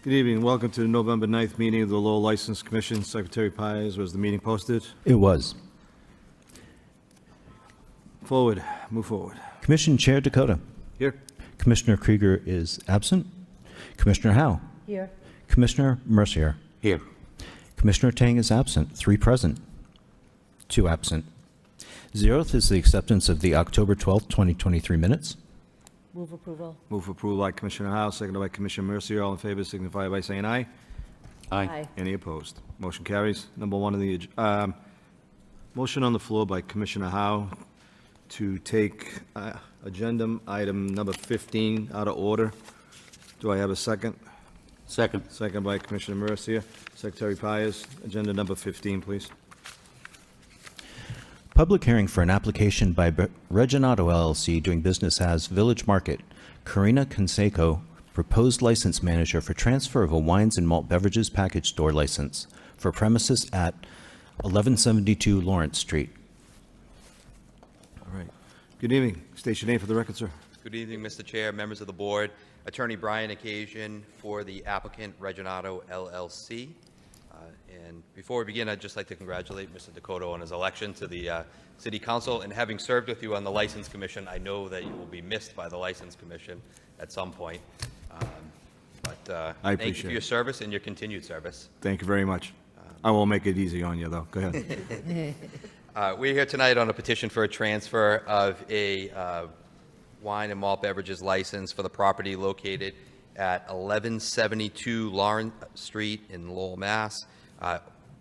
Good evening. Welcome to the November 9th meeting of the Lowell License Commission. Secretary Pires, was the meeting posted? It was. Forward. Move forward. Commission Chair Dakota. Here. Commissioner Krieger is absent. Commissioner Howe. Here. Commissioner Mercier. Here. Commissioner Tang is absent. 3 present. 2 absent. 0th is the acceptance of the October 12th, 2023 minutes. Move approval. Move approval by Commissioner Howe, seconded by Commissioner Mercier. All in favor signify by saying aye. Aye. Any opposed? Motion carries. Number one on the, motion on the floor by Commissioner Howe to take agenda item number 15 out of order. Do I have a second? Second. Second by Commissioner Mercier. Secretary Pires, agenda number 15, please. Public hearing for an application by Reginato LLC doing business as Village Market. Karina Conseco, proposed license manager for transfer of a wines and malt beverages package store license for premises at 1172 Lawrence Street. All right. Good evening. State your name for the record, sir. Good evening, Mr. Chair, members of the board. Attorney Brian Occasion for the applicant Reginato LLC. And before we begin, I'd just like to congratulate Mr. Dakota on his election to the City Council. And having served with you on the License Commission, I know that you will be missed by the License Commission at some point. I Thank you appreciate for it. your service and your continued service. Thank you very much. I won't make it easy on you, though. Go ahead. We're here tonight on a petition for a transfer of a wine and malt beverages license for the property located at 1172 Lawrence Street in Lowell, Mass.,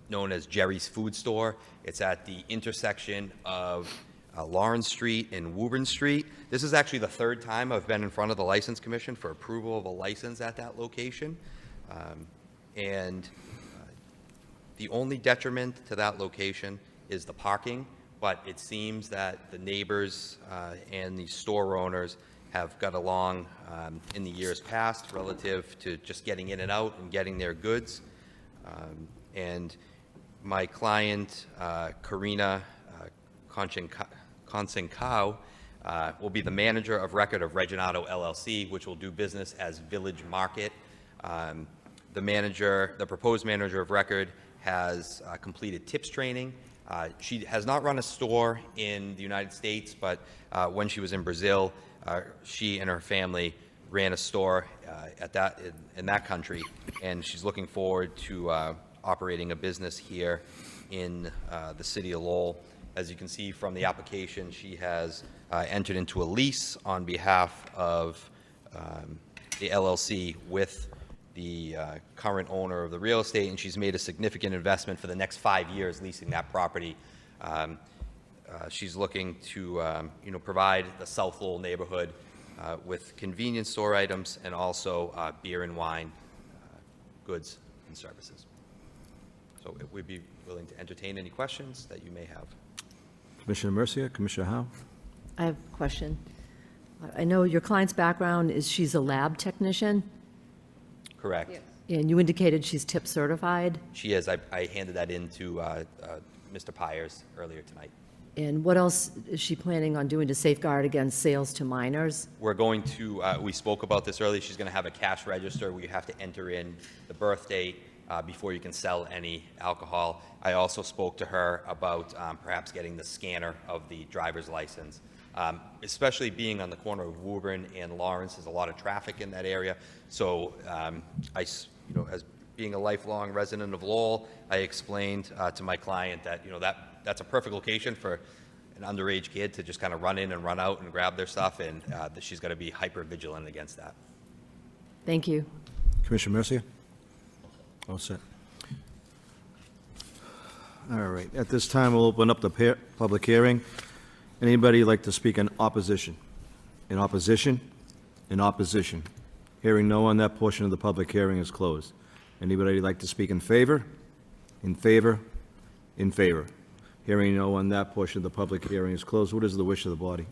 known as Jerry's Food Store. It's at the intersection of Lawrence Street and Woburn Street. This is actually the 3rd time I've been in front of the License Commission for approval of a license at that location. The only detriment to that location is the parking, but it seems that the neighbors and the store owners have got along in the years past relative to just getting in and out and getting their goods. And my client, Karina Conseco, will be the manager of record of Reginato LLC, which will do business as Village Market. The proposed manager of record has completed TIPS training. She has not run a store in the United States, but when she was in Brazil, she and her family ran a store in that country, and she's looking forward to operating a business here in the city of Lowell. As you can see from the application, she has entered into a lease on behalf of the LLC with the current owner of the real estate, and she's made a significant investment for the next 5 years leasing that property. She's looking to provide the South Lowell neighborhood with convenience store items and also beer and wine goods and services. So we'd be willing to entertain any questions that you may have. Commissioner Mercier, Commissioner Howe. I have a question. I know your client's background is she's a lab technician, Correct. and you indicated she's tip certified. She is. I handed that in to Mr. Pires earlier tonight. And what else is she planning on doing to safeguard against sales to minors? We're going to, we spoke about this earlier, she's going to have a cash register where you have to enter in the birth date before you can sell any alcohol. I also spoke to her about perhaps getting the scanner of the driver's license. Especially being on the corner of Woburn and Lawrence, there's a lot of traffic in that area. So as being a lifelong resident of Lowell, I explained to my client that, that's a perfect location for an underage kid to just kind of run in and run out and grab their stuff, and that she's got to be hyper vigilant against that. Thank you. Commissioner Mercier? All set. All right. At this time, we'll open up the public hearing. Anybody like to speak in opposition? In opposition? In opposition? Hearing no one, that portion of the public hearing is closed. Anybody like to speak in favor? In favor? In favor? Hearing no one, that portion of the public hearing is closed. What is the wish of the body?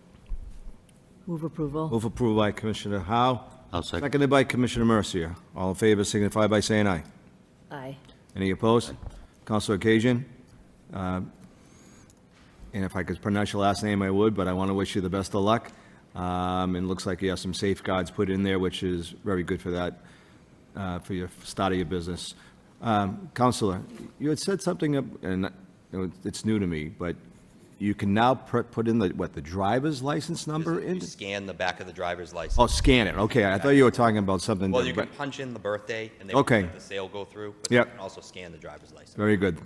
Move approval. Move approval by Commissioner Howe. I'll second. Seconded by Commissioner Mercier. All in favor signify by saying aye. Aye. Any opposed? Councilor Occasion? And if I could pronounce your last name, I would, but I want to wish you the best of luck. And it looks like you have some safeguards put in there, which is very good for that. for your start of your business. Counselor, you had said something, and it's new to me, but you can now put in the driver's license number in? You scan the back of the driver's license. Oh, scan it, okay, I thought you were talking about something. Well, you can different. punch in the birthday, and they Okay. will let the sale go through, but Yep. you can also scan the driver's license. Very good,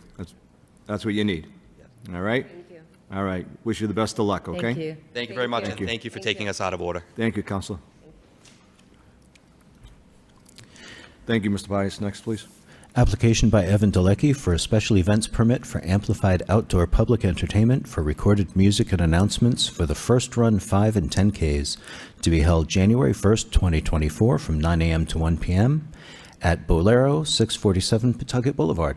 that's what you need. Yes. All right? Thank you. All right, wish you the best of luck, okay? Thank you. Thank you very much, and you. thank you for Thank taking you. us out of order. Thank you, Counselor. Thank you, Mr. Pius. Next, please. Application by Evan Dalecki for a special events permit for amplified outdoor public entertainment for recorded music and announcements for the First Run 5 and 10Ks to be held January 1st, 2024 from 9 a.m. to 1 p.m. at Bolero, 647 Pawtucket Boulevard.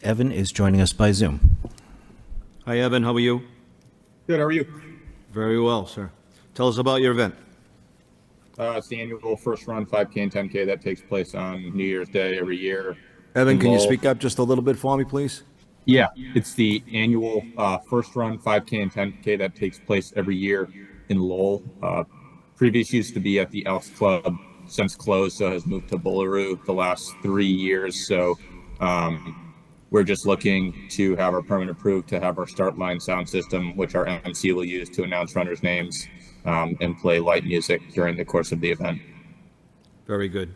Evan is joining us by Zoom. Hi, Evan, how are you? Good, how are you? Very well, sir. Tell us about your event. It's the annual First Run 5K and 10K that takes place on New Year's Day every year. Evan, can you Lowell. speak up just a little bit for me, please? Yeah, it's the annual First Run 5K and 10K that takes place every year in Lowell. Previous used to be at the Elks Club, since closed, so has moved to Bullaroo the last 3 years. So we're just looking to have our permit approved to have our start line sound system, which our MC will use to announce runners' names and play light music during the course of the event. Very good.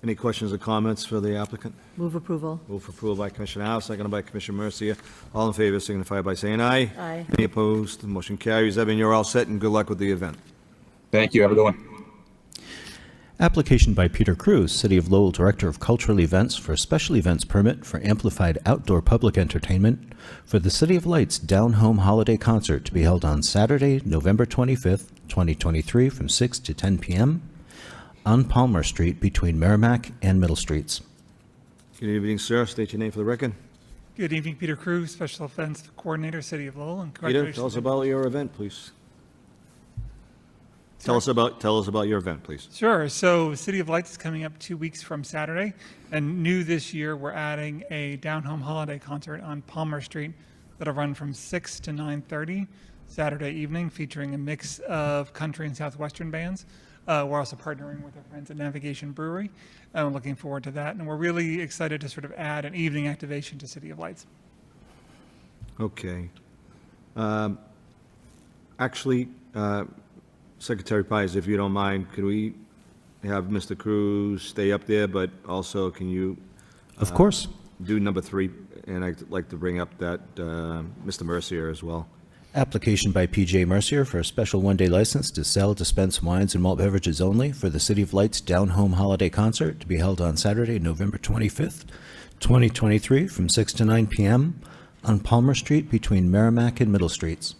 Any questions or comments for the applicant? Move approval. Move for approval by Commissioner Howe, seconded by Commissioner Mercia. All in favor signify by saying aye. Aye. Any opposed? The motion carries. Evan, you're all set, and good luck with the event. Thank you. Have a good one. Application by Peter Cruz, City of Lowell Director of Cultural Events for a special events permit for amplified outdoor public entertainment for the City of Lights Down Home Holiday Concert to be held on Saturday, November 25th, 2023 from 6 to 10 p.m. on Palmer Street between Merrimack and Middle Streets. Good evening, sir. State your name for the record. Good evening, Peter Cruz, Special Events Coordinator, City of Lowell, and Peter, congratulations. tell us about your event, please. Tell us about your event, please. Sure. So City of Lights is coming up 2 weeks from Saturday, and new this year, we're adding a down-home holiday concert on Palmer Street that'll run from 6 to 9:30 Saturday evening, featuring a mix of country and southwestern bands. We're also partnering with our friends at Navigation Brewery, and we're looking forward to that. And we're really excited to sort of add an evening activation to City of Lights. Okay. Actually, Secretary Pies, if you don't mind, could we have Mr. Cruz stay up there, but also can you Of course. do number 3? And I'd like to bring up that Mr. Mercier as well. Application by P.J. Mercier for a special one-day license to sell, dispense wines and malt beverages only for the City of Lights Down Home Holiday Concert to be held on Saturday, November 25th, 2023 from 6 to 9 p.m. on Palmer Street between Merrimack and Middle Streets.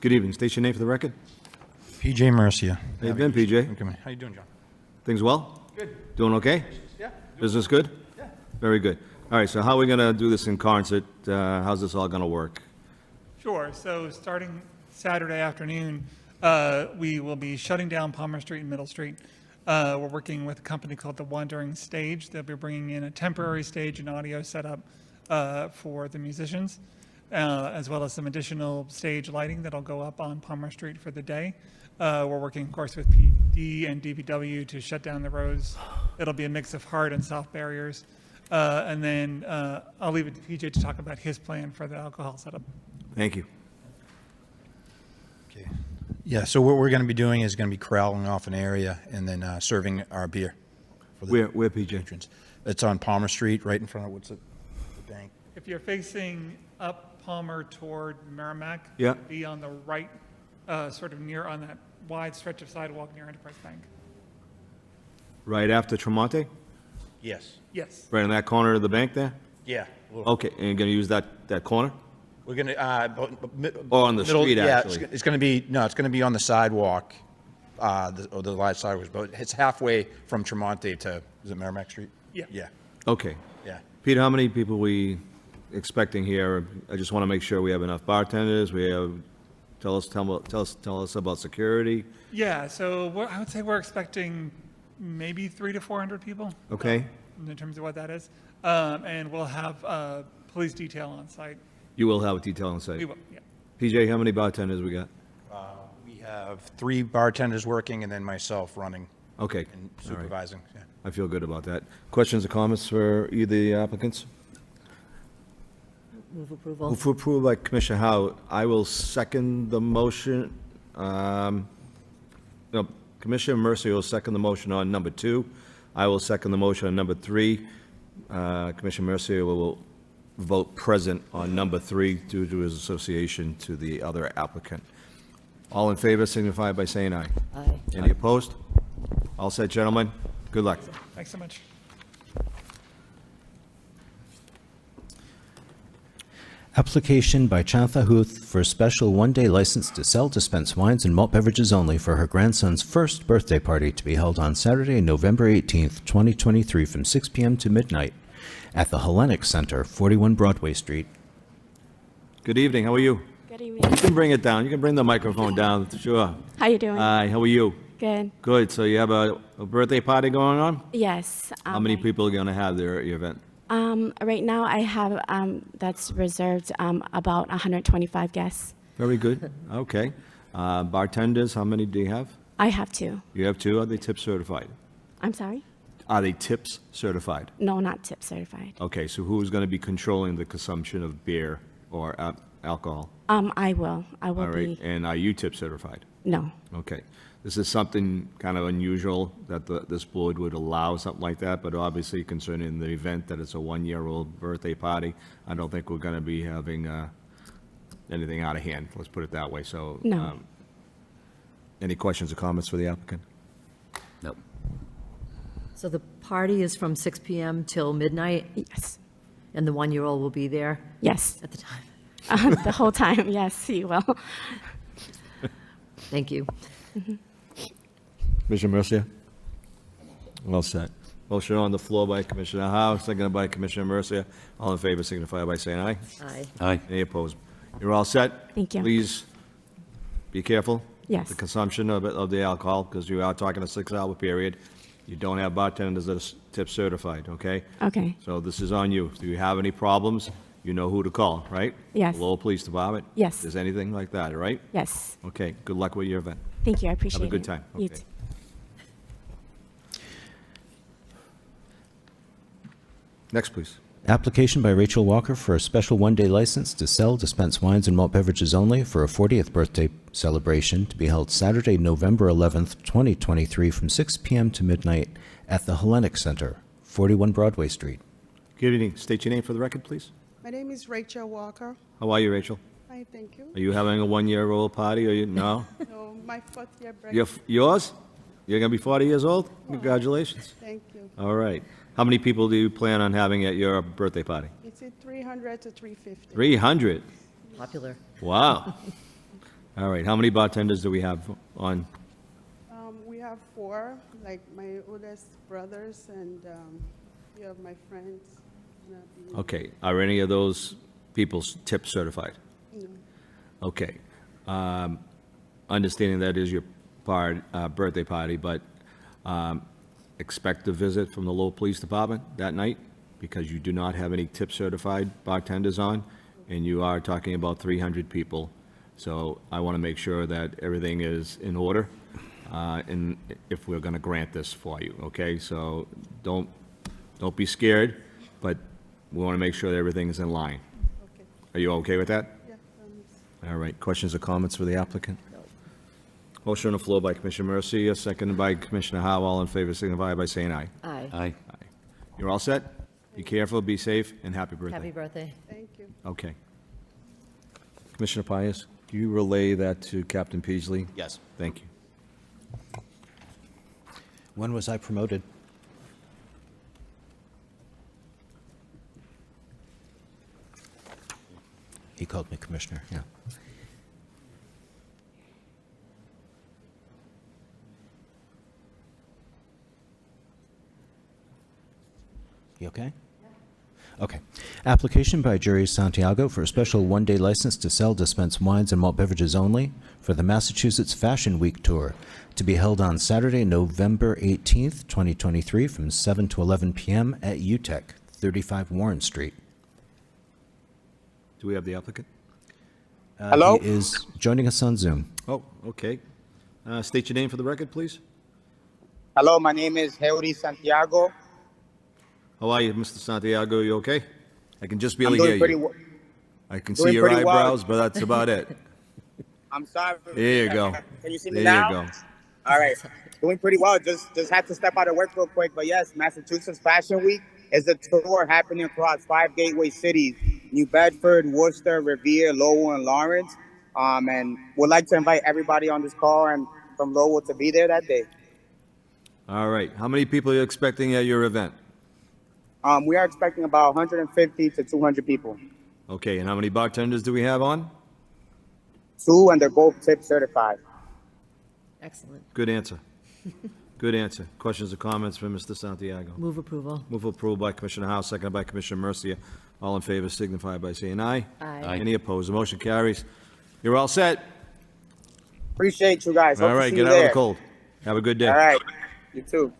Good evening. State your name for the record. PJ Mercia. How you been, PJ? Okay, man. How you doing, John? Things well? Good. Doing okay? Yeah. Business good? Yeah. Very good. All right, so how are we going to do this in concert? How's this all going to work? Sure. So starting Saturday afternoon, we will be shutting down Palmer Street and Middle Street. We're working with a company called The Wandering Stage. They'll be bringing in a temporary stage and audio setup for the musicians, as well as some additional stage lighting that'll go up on Palmer Street for the day. We're working, of course, with PD and DPW to shut down the roads. It'll be a mix of hard and soft barriers. And then I'll leave it to PJ to talk about his plan for the alcohol setup. Thank you. Okay. Yeah, so what we're going to be doing is going to be corralling off an area and then serving our beer for the Where, PJ? patrons. It's on Palmer Street, right in front of, what's it, the bank? If you're facing up Palmer toward Merrimack, Yeah. be on the right, sort of near on that wide stretch of sidewalk near Enterprise Bank. Right after Tremonte? Yes. Yes. Right in that corner of the bank there? Yeah. a little- Okay, and you're going to use that corner? We're going to, Or on the street, actually? it's going to be, no, it's going to be on the sidewalk, or the live sidewalks, but it's halfway from Tremonte to, is it Merrimack Street? Yeah. Yeah, Okay. yeah. Peter, how many people we expecting here? I just want to make sure we have enough bartenders. We have, tell us about security. Yeah, so I would say we're expecting maybe 300 to 400 people. Okay. In terms of what that is. And we'll have police detail on site. You will have a detail on We site. will, yeah. PJ, how many bartenders we got? We have 3 bartenders working and then myself running Okay. and All right. supervising. Yeah. I feel good about that. Questions or comments for either the applicants? Move approval. Move for approval by Commissioner Howe. I will second the motion. No, Commissioner Mercy will second the motion on number 2. I will second the motion on number 3. Commissioner Mercy will vote present on number 3 due to his association to the other applicant. All in favor signify by saying aye. Aye. Any opposed? All set, gentlemen. Good luck. Thanks so much. Application by Chantha Huth for a special one-day license to sell, dispense wines and malt beverages only for her grandson's first birthday party to be held on Saturday, November 18th, 2023, from 6 p.m. to midnight at the Hellenic Center, 41 Broadway Street. Good evening. How are you? Good evening. You can bring it down. You can bring the microphone down. Sure. How you doing? Hi, how are you? Good. Good. So you have a birthday party going on? Yes. How many people are going to have there at your event? Right now, I have that's reserved about 125 guests. Very good. Okay. Bartenders, how many do you have? I have 2. You have 2. Are they tip certified? I'm sorry? Are they tips certified? No, not tip certified. Okay, so who's going to be controlling the consumption of beer or alcohol? I will. I will All right. be. And are you tip certified? No. Okay. This is something kind of unusual that this board would allow something like that, but obviously concerning the event that it's a one-year-old birthday party, I don't think we're going to be having anything out of hand, let's put it that way. So, No. Any questions or comments for the applicant? Nope. So the party is from 6 PM till midnight, Yes. and the one-year-old will be there Yes. at the time? The whole time. Yes, he will. Thank you. Commissioner Mercia? All set. Motion on the floor by Commissioner Howe, seconded by Commissioner Mercia. All in favor signify by saying aye. Aye. Aye. Any opposed? You're all set? Thank you. Please be careful. Yes. The consumption of the alcohol, because you are talking a 6-hour period. You don't have bartenders that are tip certified, okay? Okay. So this is on you. If you have any problems, you know who to call, right? Yes. The Lowell Police Department? Yes. If there's anything like that, all right? Yes. Okay, good luck with your event. Thank you. I appreciate it. Have a good time. You Okay. too. Next, please. Application by Rachel Walker for a special one-day license to sell, dispense wines and malt beverages only for a 40th birthday celebration to be held Saturday, November 11th, 2023, from 6 p.m. to midnight at the Hellenic Center, 41 Broadway Street. Good evening. State your name for the record, please. My name is Rachel Walker. How are you, Rachel? Hi, thank you. Are you having a one-year-old party, or you, no? No, my 4th year birthday. Yours? You're going to be 40 years old? Congratulations. Thank you. All right. How many people do you plan on having at your birthday party? It's at 300 to 350. 300. Popular. Wow. All right. How many bartenders do we have on? We have 4, like my oldest brothers and a few of my friends. Okay. Are any of those people tip certified? No. Okay. Understanding that is your birthday party, but expect a visit from the Lowell Police Department that night, because you do not have any tip certified bartenders on, and you are talking about 300 people. So I want to make sure that everything is in order, and if we're going to grant this for you, okay? So don't be scared, but we want to make sure that everything is in line. Okay. Are you okay with that? Yeah. All right, questions or comments for the applicant? Motion on the floor by Commissioner Mercia, seconded by Commissioner Howe. All in favor signify by saying aye. Aye. Aye. You're all set? Be careful, be safe, and happy birthday. Happy birthday. Thank you. Okay. Commissioner Pius, do you relay that to Captain Peasley? Yes. Thank you. When was I promoted? He called me commissioner, yeah. You okay? Okay. Application by Jerry Santiago for a special one-day license to sell, dispense wines and malt beverages only for the Massachusetts Fashion Week Tour to be held on Saturday, November 18th, 2023, from 7 to 11 p.m. at UTEC, 35 Warren Street. Do we have the applicant? Hello? He is joining us on Zoom. Oh, okay. State your name for the record, please. Hello, my name is Heuri Santiago. How are you, Mr. Santiago? You okay? I can just I'm barely hear doing pretty you. well. I can see doing your pretty well. eyebrows, but that's about it. I'm sorry. There you go. Can you see me There now? you go. All right. Doing pretty well. Just had to step out of work real quick. But yes, Massachusetts Fashion Week is a tour happening across 5 gateway cities: New Bedford, Worcester, Revere, Lowell, and Lawrence. And would like to invite everybody on this call and from Lowell to be there that day. All right. How many people are you expecting at your event? We are expecting about 150 to 200 people. Okay, and how many bartenders do we have on? 2, and they're both tip certified. Excellent. Good answer. Good answer. Questions or comments from Mr. Santiago? Move approval. Move approval by Commissioner House, seconded by Commissioner Mercia. All in favor signify by saying aye. Aye. Any opposed? The motion carries. You're all set. Appreciate you guys. Hope All to right, see get you out of there. the cold. Have a good day. All right. You too.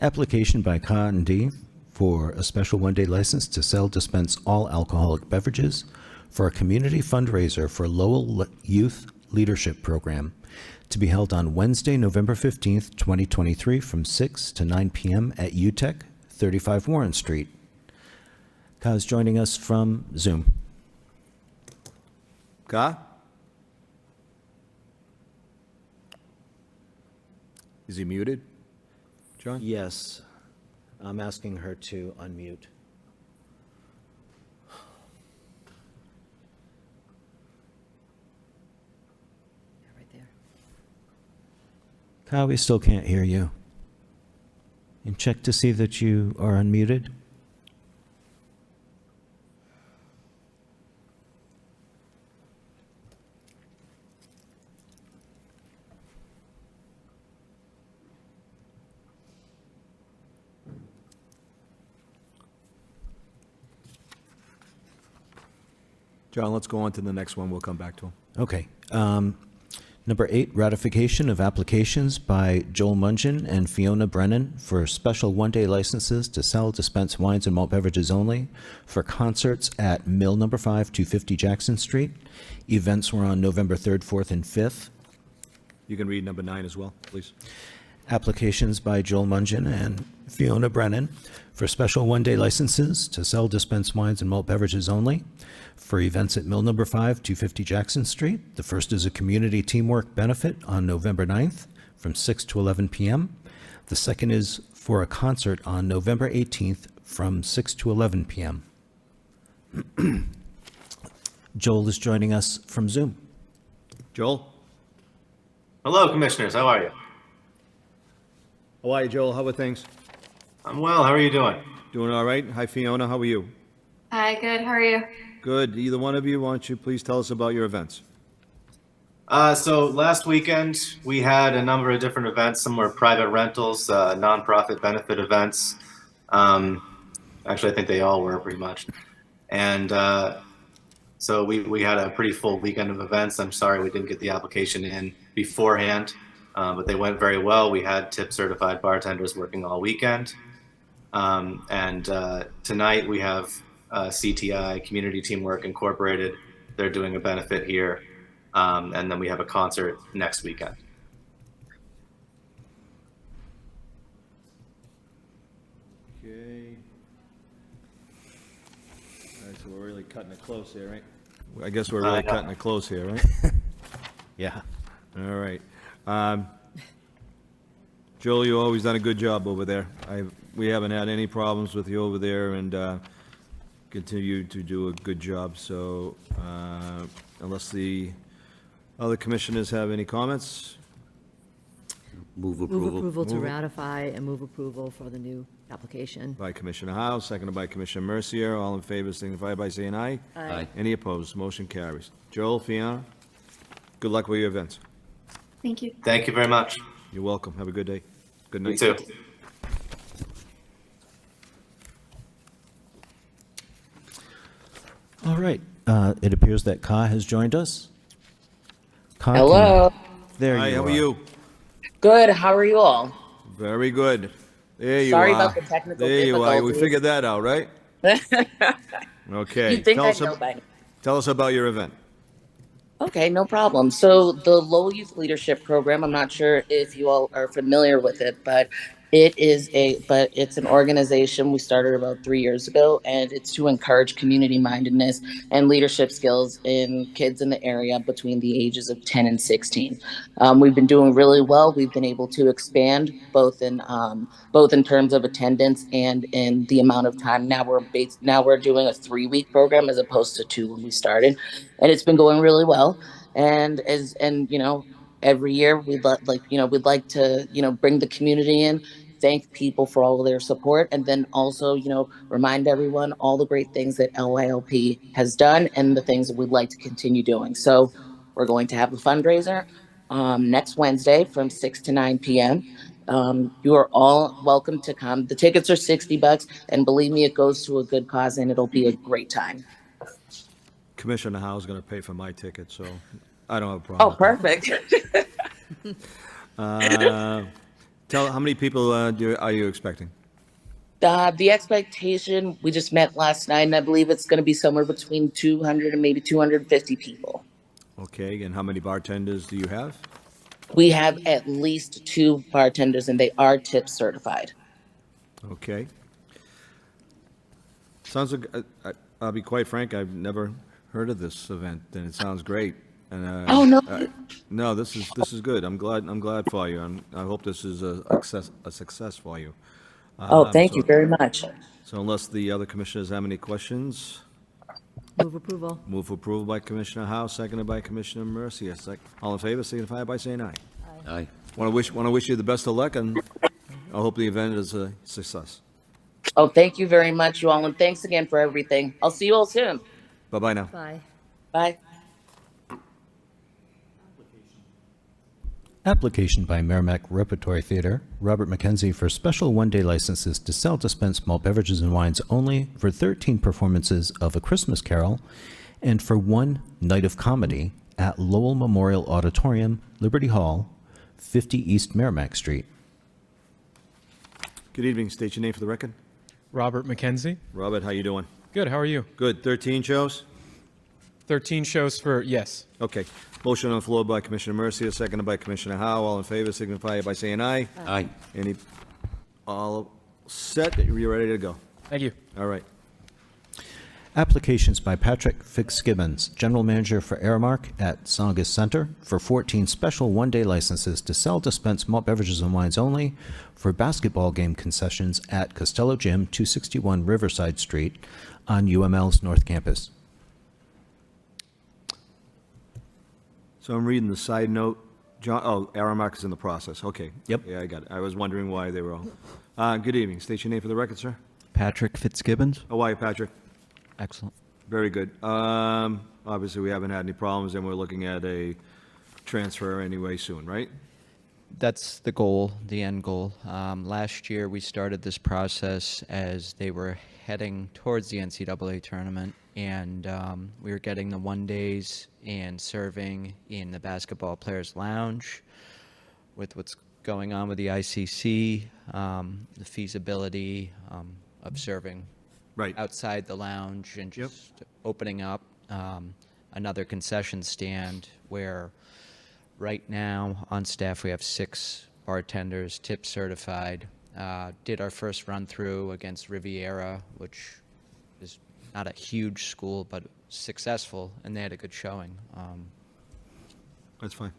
Application by Ka and D for a special one-day license to sell, dispense all alcoholic beverages for a community fundraiser for Lowell Youth Leadership Program to be held on Wednesday, November 15th, 2023, from 6 to 9 p.m. at UTEC, 35 Warren Street. Ka is joining us from Zoom. Ka? Is he muted? John? Yes, I'm asking her to unmute. Right there. Ka, we still can't hear you. And check to see that you are unmuted. John, let's go on to the next one. We'll come back to him. Okay. Number 8, ratification of applications by Joel Mungin and Fiona Brennan for special one-day licenses to sell, dispense wines and malt beverages only for concerts at Mill Number 5, 250 Jackson Street. Events were on November 3rd, 4th, and 5th. You can read number 9 as well, please. Applications by Joel Mungin and Fiona Brennan for special one-day licenses to sell, dispense wines and malt beverages only for events at Mill Number 5, 250 Jackson Street. The first is a community teamwork benefit on November 9th from 6 to 11 p.m. The second is for a concert on November 18th from 6 to 11 p.m. Joel is joining us from Zoom. Joel? Hello, Commissioners. How are you? How are you, Joel? How are things? I'm well. How are you doing? Doing all right. Hi, Fiona. How are you? Hi, good. How are you? Good. Either one of you, why don't you please tell us about your events? So last weekend, we had a number of different events. Some were private rentals, nonprofit benefit events. Actually, I think they all were pretty much. And so we had a pretty full weekend of events. I'm sorry we didn't get the application in beforehand, but they went very well. We had tip certified bartenders working all weekend. And tonight we have CTI, Community Teamwork Incorporated. They're doing a benefit here. And then we have a concert next weekend. Okay. All right, so we're really cutting it close here, right? I guess we're really cutting it close here, right? Yeah. All right. Joel, you've always done a good job over there. We haven't had any problems with you over there, and continue to do a good job. So unless the other commissioners have any comments? Move Move approval. approval to Move it. ratify and move approval for the new application. By Commissioner House, seconded by Commissioner Mercier. All in favor signify by saying aye. Aye. Any opposed? Motion carries. Joel, Fiona, good luck with your events. Thank you. Thank you very much. You're welcome. Have a good day. Good You night. too. All right. It appears that Ka has joined us. Ka, Hello. There Hi, you how are. are you? Good. How are you all? Very good. There you Sorry are. about the technical There you are. We difficulties. figured that out, right? Okay. You'd think Tell I'd us know ab- by now. Tell us about your event. Okay, no problem. So the Lowell Youth Leadership Program, I'm not sure if you all are familiar with it, but it's an organization we started about 3 years ago, and it's to encourage community mindedness and leadership skills in kids in the area between the ages of 10 and 16. We've been doing really well. We've been able to expand both in terms of attendance and in the amount of time. Now we're doing a 3-week program as opposed to 2 when we started, and it's been going really well. And every year we'd like to bring the community in, thank people for all of their support, and then also remind everyone all the great things that LYLP has done and the things that we'd like to continue doing. So we're going to have a fundraiser next Wednesday from 6 to 9 p.m. You are all welcome to come. The tickets are $60, and believe me, it goes to a good cause, and it'll be a great time. Commissioner Howe is going to pay for my ticket, so I don't have a problem. Oh, perfect. Tell how many people are you expecting? The expectation, we just met last night, and I believe it's going to be somewhere between 200 and maybe 250 people. Okay, and how many bartenders do you have? We have at least 2 bartenders, and they are tip certified. Okay. Sounds like, I'll be quite frank, I've never heard of this event, and it sounds great. And, Oh, no. No, this is good. I'm glad for you, and I hope this is a success for you. Thank you very much. So unless the other commissioners have any questions, Move approval. move for approval by Commissioner Howe, seconded by Commissioner Mercia. All in favor, signify by saying aye. Aye. Want to wish you the best of luck, and I hope the event is a success. Oh, thank you very much, you all, and thanks again for everything. I'll see you all soon. Bye-bye now. Bye. Bye. Application by Merrimack Repertory Theater, Robert McKenzie for special one-day licenses to sell, dispense malt beverages and wines only for 13 performances of A Christmas Carol and for 1 night of comedy at Lowell Memorial Auditorium, Liberty Hall, 50 East Merrimack Street. Good evening. State your name for the record. Robert McKenzie. Robert, how you doing? Good, how are you? Good. 13 shows? 13 shows for, yes. Okay. Motion on the floor by Commissioner Mercia, seconded by Commissioner Howe. All in favor, signify by saying aye. Aye. All set? You're ready to go? Thank you. All right. Applications by Patrick Fitzgibbons, General Manager for Aramark at Saugus Center, for 14 special one-day licenses to sell, dispense malt beverages and wines only for basketball game concessions at Costello Gym, 261 Riverside Street on UML's North Campus. So I'm reading the side note. Aramark is in the process. Okay. Yep. Yeah, I got it. I was wondering why they were all. Good evening. State your name for the record, sir. Patrick Fitzgibbons. How are you, Patrick? Excellent. Very good. Obviously, we haven't had any problems, and we're looking at a transfer anyway soon, right? That's the goal, the end goal. Last year, we started this process as they were heading towards the NCAA tournament, and we were getting the 1-days and serving in the basketball players' lounge. With what's going on with the ICC, the feasibility of serving right outside the lounge and just opening up another concession stand where right now on staff we have 6 bartenders, tip certified. Did our first run through against Riviera, which is not a huge school, but successful, and they had a good showing. That's fine.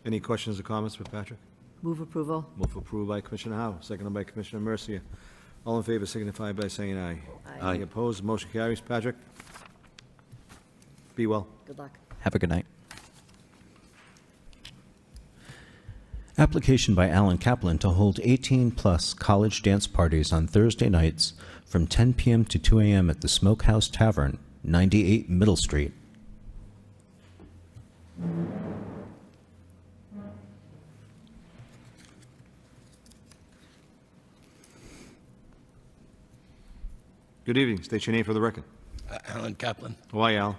Any questions or comments for Patrick? Move approval. Move approved by Commissioner Howe, seconded by Commissioner Mercia. All in favor signify by saying aye. Aye. Any opposed? Motion carries. Patrick? Be well. Good luck. Have a good night. Application by Alan Kaplan to hold 18-plus college dance parties on Thursday nights from 10 p.m. to 2 a.m. at the Smokehouse Tavern, 98 Middle Street. Good evening. State your name for the record. Alan Kaplan. How are you, Al?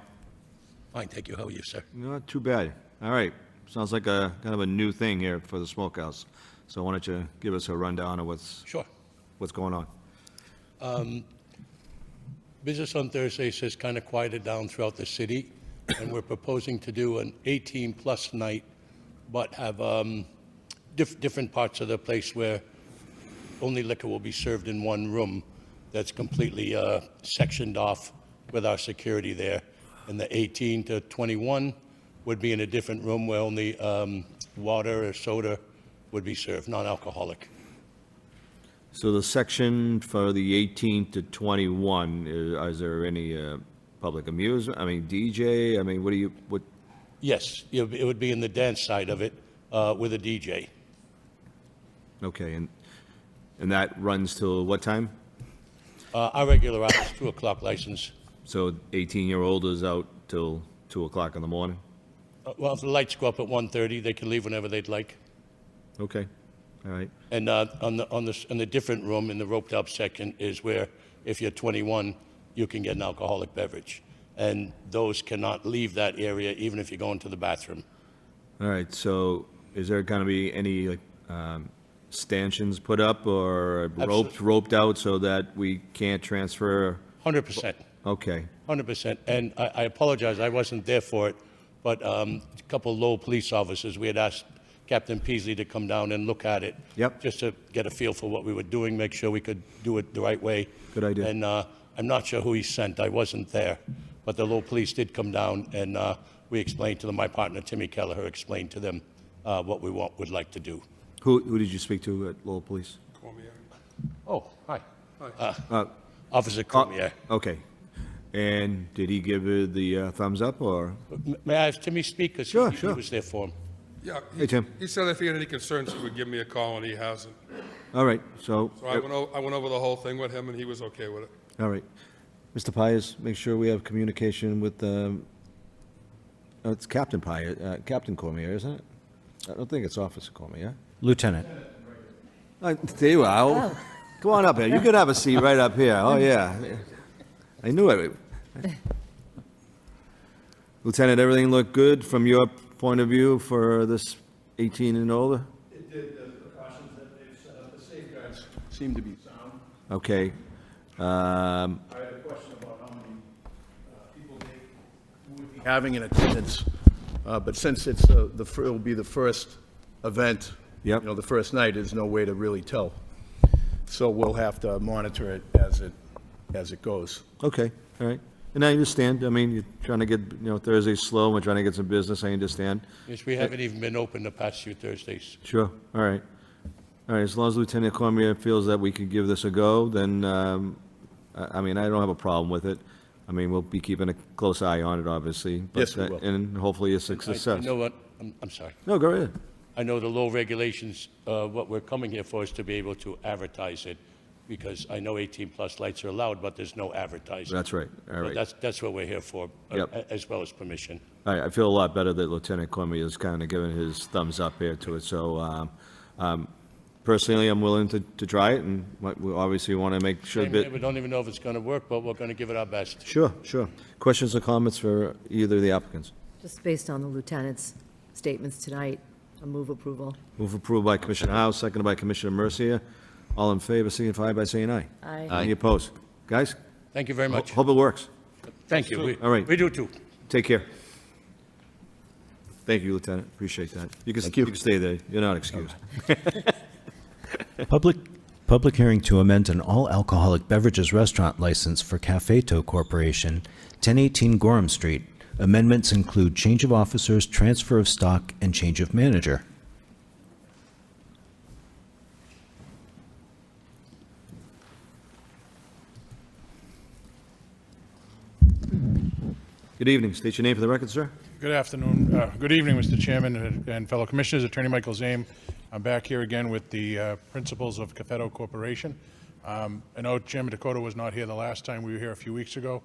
Fine, thank you. How are you, sir? Not too bad. All right. Sounds like a kind of a new thing here for the smokehouse. So why don't you give us a rundown of what's going on? Business on Thursdays has kind of quieted down throughout the city. and we're proposing to do an 18-plus night, but have different parts of the place where only liquor will be served in one room that's completely sectioned off with our security there. And the 18 to 21 would be in a different room where only water or soda would be served, non-alcoholic. So the section for the 18 to 21, is there any public amusement, I mean, DJ, I mean, what, Yes, it would be in the dance side of it with a DJ. okay, and that runs till what time? Our regular hours, 2 o'clock license. So 18-year-old is out till 2 o'clock in the morning? Well, if the lights go up at 1:30, they can leave whenever they'd like. Okay, all right. And on the different room in the roped up section is where, if you're 21, you can get an alcoholic beverage. And those cannot leave that area even if you're going to the bathroom. All right, so is there going to be any like, stanchions put up or roped out so that we can't transfer? 100%. Okay, 100%. And I apologize, I wasn't there for it, but a couple Lowell police officers, we had asked Captain Peasley to come down and look at it. Yep. Just to get a feel for what we were doing, make sure we could do it the right way. Good idea. And I'm not sure who he sent, I wasn't there. But the Lowell police did come down, and we explained to them, my partner, Timmy Kelleher, explained to them what we would like to do. who did you speak to at Lowell Police? Oh, hi. Officer Cormier. Okay, and did he give you the thumbs up, or? May I have Timmy speak? Because Sure, he sure. was there for him. Yeah. Hey, Tim. He said if he had any concerns, he would give me a call, and he hasn't. All right, so. So I went over the whole thing with him, and he was okay with it. All right. Mr. Pires, make sure we have communication with, it's Captain Pires, Captain Cormier, isn't it? I don't think it's Officer Cormier. Lieutenant. There you are. Oh. Come on up here. You could have a seat right up here. Oh, yeah. I knew it. Lieutenant, everything looked good from your point of view for this 18 and older? It did. The precautions that they've set up, the safeguards seem to be sound. Okay. I had a question about how many people they would be having in attendance, but since it's it'll be the first event, Yep. you know, the first night, there's no way to really tell. So we'll have to monitor it as it goes. Okay, all right. And I understand. I mean, you're trying to get, Thursday's slow. We're trying to get some business. I understand. Yes, we haven't even been open the past few Thursdays. Sure. All right. All right. As long as Lieutenant Cormier feels that we could give this a go, then, I mean, I don't have a problem with it. I mean, we'll be keeping a close eye on it, obviously. But, Yes, we will. And hopefully it's a I success. know what, I'm sorry. No, go ahead. I know the low regulations, what we're coming here for is to be able to advertise it, because I know 18-plus lights are allowed, but there's no advertising. That's right. All So right. that's what we're here for, Yep. as well as permission. All right. I feel a lot better that Lieutenant Cormier is kind of giving his thumbs up here to it. So, personally, I'm willing to try it, and we obviously want to make sure Same that. here, we don't even know if it's going to work, but we're going to give it our best. Sure, sure. Questions or comments for either of the applicants? Just based on the lieutenant's statements tonight, a move approval. Move approved by Commissioner Howe, seconded by Commissioner Mercia. All in favor, signify by saying aye. Aye. Any opposed? Guys? Thank you very much. Hope it works. Thank you. All right. We do too. Take care. Thank you, Lieutenant. Appreciate that. You can stay there. You're not excused. Public hearing to amend an all-alcoholic beverages restaurant license for Cafeto Corporation, 1018 Gorham Street. Amendments include change of officers, transfer of stock, and change of manager. Good evening. State your name for the record, sir. Good afternoon. Good evening, Mr. Chairman and fellow commissioners. Attorney Michael Zame. I'm back here again with the principals of Cafeto Corporation. I know Chairman Dakota was not here the last time. We were here a few weeks ago.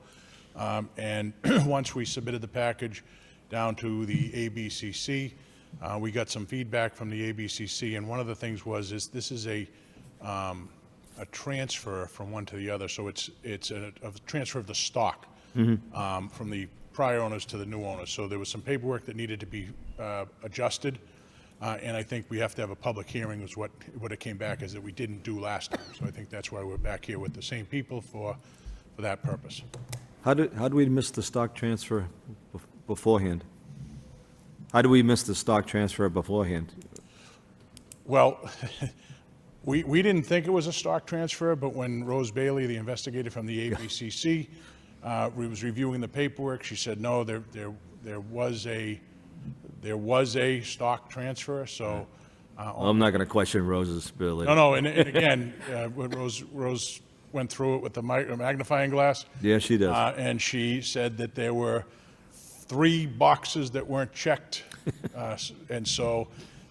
And once we submitted the package down to the ABCC, we got some feedback from the ABCC. And one of the things was this is a transfer from one to the other. So it's a transfer of the stock from the prior owners to the new owners. So there was some paperwork that needed to be adjusted, and I think we have to have a public hearing is what it came back as that we didn't do last time. So I think that's why we're back here with the same people for that purpose. How did we miss the stock transfer beforehand? How do we miss the stock transfer beforehand? Well, we didn't think it was a stock transfer, but when Rose Bailey, the investigator from the ABCC, was reviewing the paperwork, she said, no, there was a stock transfer, so. I'm not going to question Rose's ability. No, and again, when Rose went through it with the magnifying glass. Yeah, she does. And she said that there were 3 boxes that weren't checked. And so,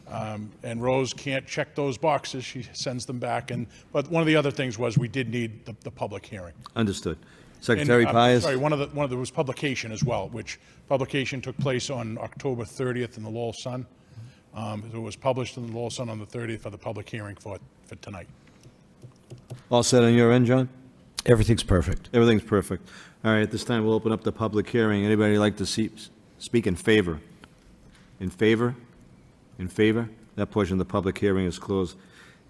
and Rose can't check those boxes. She sends them back. But one of the other things was we did need the public hearing. Understood. Secretary And, Pius? Sorry, there was publication as well, which publication took place on October 30th in the Lowell Sun. It was published in the Lowell Sun on the 30th for the public hearing for tonight. All set on your end, John? Everything's perfect. Everything's perfect. All right, at this time, we'll open up the public hearing. Anybody like to speak in favor? In favor? In favor? That portion of the public hearing is closed.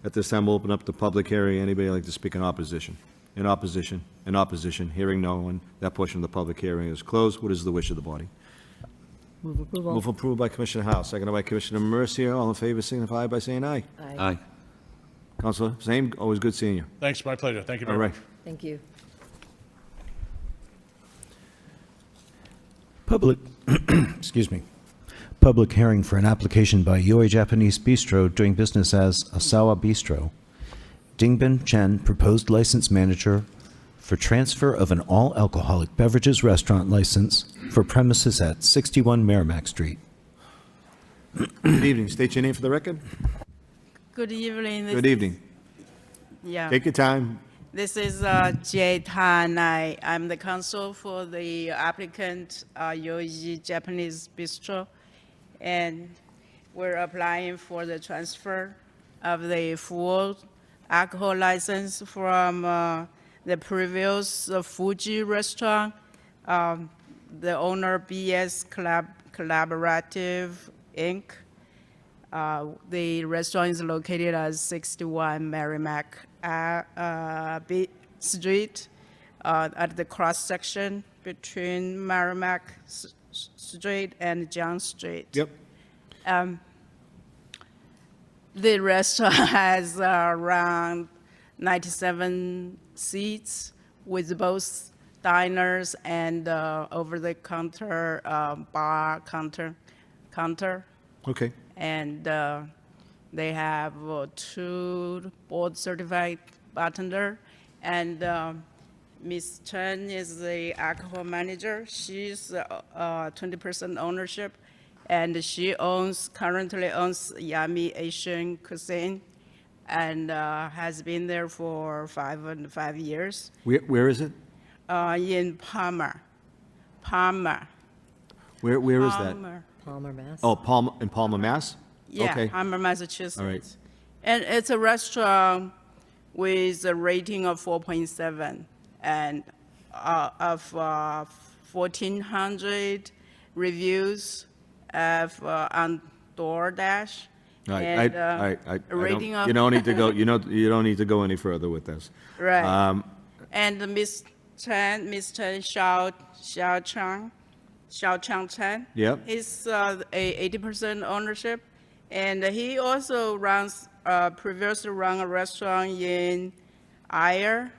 At this time, we'll open up the public hearing. Anybody like to speak in opposition? In opposition? In opposition? Hearing no one. That portion of the public hearing is closed. What is the wish of the body? Move approval. Move approval by Commissioner House, seconded by Commissioner Mercia. All in favor signify by saying aye. Aye. Counselor, same, always good seeing you. Thanks, my pleasure. Thank you All very right. much. Thank you. Public, excuse me. Public hearing for an application by Yoi Japanese Bistro doing business as Asawa Bistro. Dingbin Chen, proposed license manager for transfer of an all-alcoholic beverages restaurant license for premises at 61 Merrimack Street. Good evening. State your name for the record. Good evening. Good evening. Yeah. Take your time. This is Jay Tan. I'm the counsel for the applicant, Yoji Japanese Bistro, and we're applying for the transfer of the full alcohol license from the previous Fuji restaurant. The owner, BS Collaborative Inc. The restaurant is located at 61 Merrimack Street, at the cross section between Merrimack Street and John Street. Yep. The restaurant has around 97 seats with both diners and over-the-counter bar counter. Okay. And they have 2 board-certified bartender, and Ms. Chen is the alcohol manager. She's 20% ownership, and she currently owns Yummy Asian Cuisine, and has been there for 5 years. Where is it? In Palmer. Palmer. Where is that? Palmer, Mass. Oh, Palmer, Mass? Yeah, Okay. Palmer, Massachusetts. All right. And it's a restaurant with a rating of 4.7 and of 1,400 reviews on DoorDash. All right, And I a rating of you don't need to go, you don't need to go any further with this. Right. And Ms. Chen, Xiao Chang Chen. Yep. He's a 80% ownership, and he also previously run a restaurant in Ayer.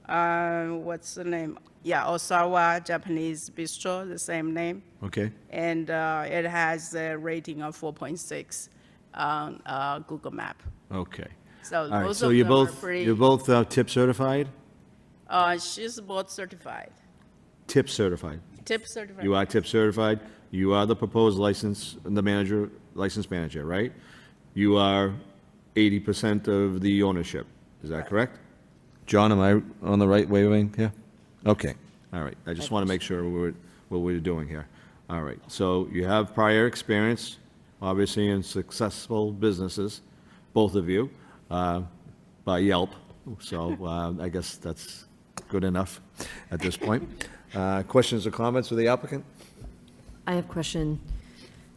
What's the name? Yeah, Osawa Japanese Bistro, the same name. Okay. And it has a rating of 4.6 on Google Map. Okay. So All right, both so of you're them are both, pretty. you're both tip certified? She's board certified. Tip certified. Tip certified. You are tip certified. You are the proposed license manager, right? You are 80% of the ownership. Is that correct? John, am I on the right wavelength here? Okay. All right. I just want to make sure what we're doing here. All right. So you have prior experience, obviously, in successful businesses, both of you, by Yelp. So I guess that's good enough at this point. Questions or comments for the applicant? I have a question.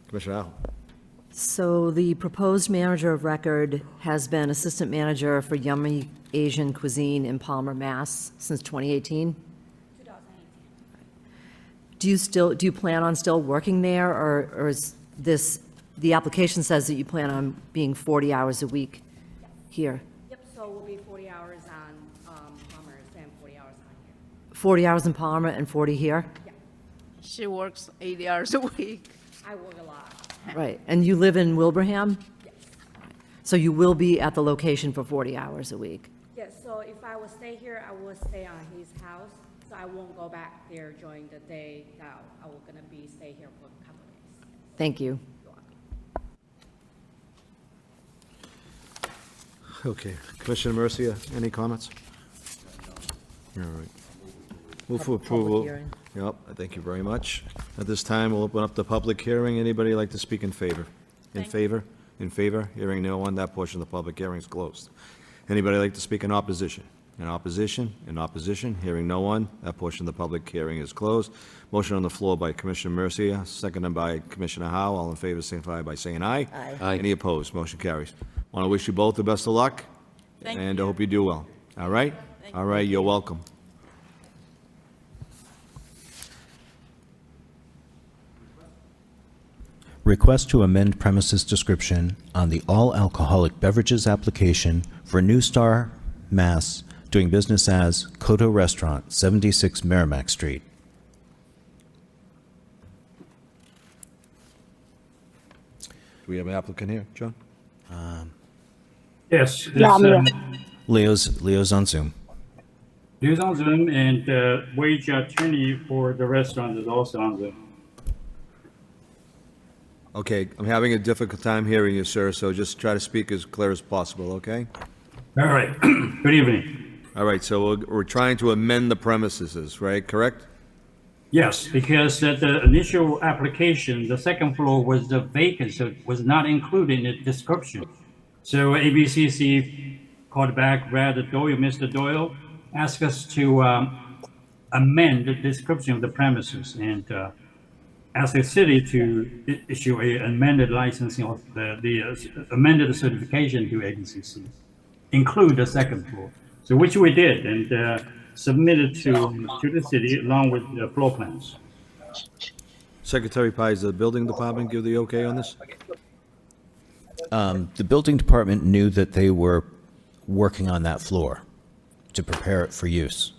Commissioner Al. So the proposed manager of record has been assistant manager for Yummy Asian Cuisine in Palmer, Mass. since 2018? Do you plan on still working there, or is this, the application says that you plan on being 40 hours a week here? Yep, so it will be 40 hours on Palmer and 40 hours on here. 40 hours in Palmer and 40 here? She works 80 hours a week. I work a lot. Right, and you live in Wilbraham? Yes. So you will be at the location for 40 hours a week? Yes, so if I will stay here, I will stay on his house, so I won't go back there during the day. Now, I will gonna stay here for a couple of days. Thank you. Okay, Commissioner Mercia, any comments? All right. Move for approval. hearing. Yep, thank you very much. At this time, we'll open up the public hearing. Anybody like to speak in favor? In favor? In favor? Hearing no one, that portion of the public hearing is closed. Anybody like to speak in opposition? In opposition? In opposition? Hearing no one, that portion of the public hearing is closed. Motion on the floor by Commissioner Mercia, seconded by Commissioner Howe. All in favor, signify by saying aye. Aye. Aye. Any opposed? Motion carries. Want to wish you both the best of luck. And I hope you do well. All right? All right, you're welcome. Request to amend premises description on the all alcoholic beverages application for New Star, Mass, doing business as Koto Restaurant, 76 Merrimack Street. Do we have an applicant here, John? Yes. Leo's on Zoom. Leo's on Zoom, and wage attorney for the restaurant is also on Zoom. Okay, I'm having a difficult time hearing you, sir, so just try to speak as clear as possible, okay? All right. Good evening. All right, so we're trying to amend the premises, right, correct? Yes, because the initial application, the second floor was the vacant, so it was not included in the description. So ABCC called back, read Doyle, Mr. Doyle, asked us to amend the description of the premises and ask the city to issue a amended licensing of the amended certification to ABCC, include the second floor. So which we did and submitted to the city along with the floor plans. Secretary Pais, the building department give the okay on this? The building department knew that they were working on that floor to prepare it for use.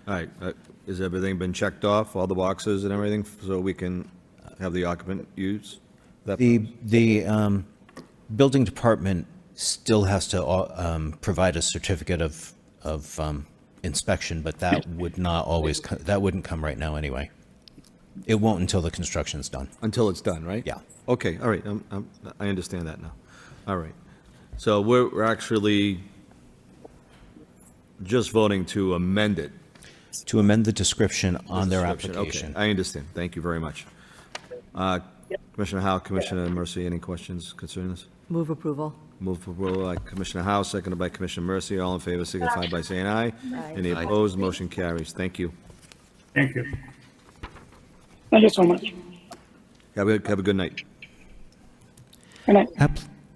All right, has everything been checked off, all the boxes and everything, so we can have the occupant use that? The building department still has to provide a certificate of inspection, but that would not always, that wouldn't come right now anyway. It won't until the construction's done. Until it's done, right? Yeah. Okay, all right, I understand that now. All right. So we're actually just voting to amend it. To amend the description on their Description, application. Okay, I understand. Thank you very much. Commissioner Howe, Commissioner Mercy, any questions concerning this? Move approval. Move for approval by Commissioner Howe, seconded by Commissioner Mercy. All in favor signify by saying aye. Aye. Any opposed? Motion carries. Thank you. Thank you. Thank you so much. Have a good night. Good night.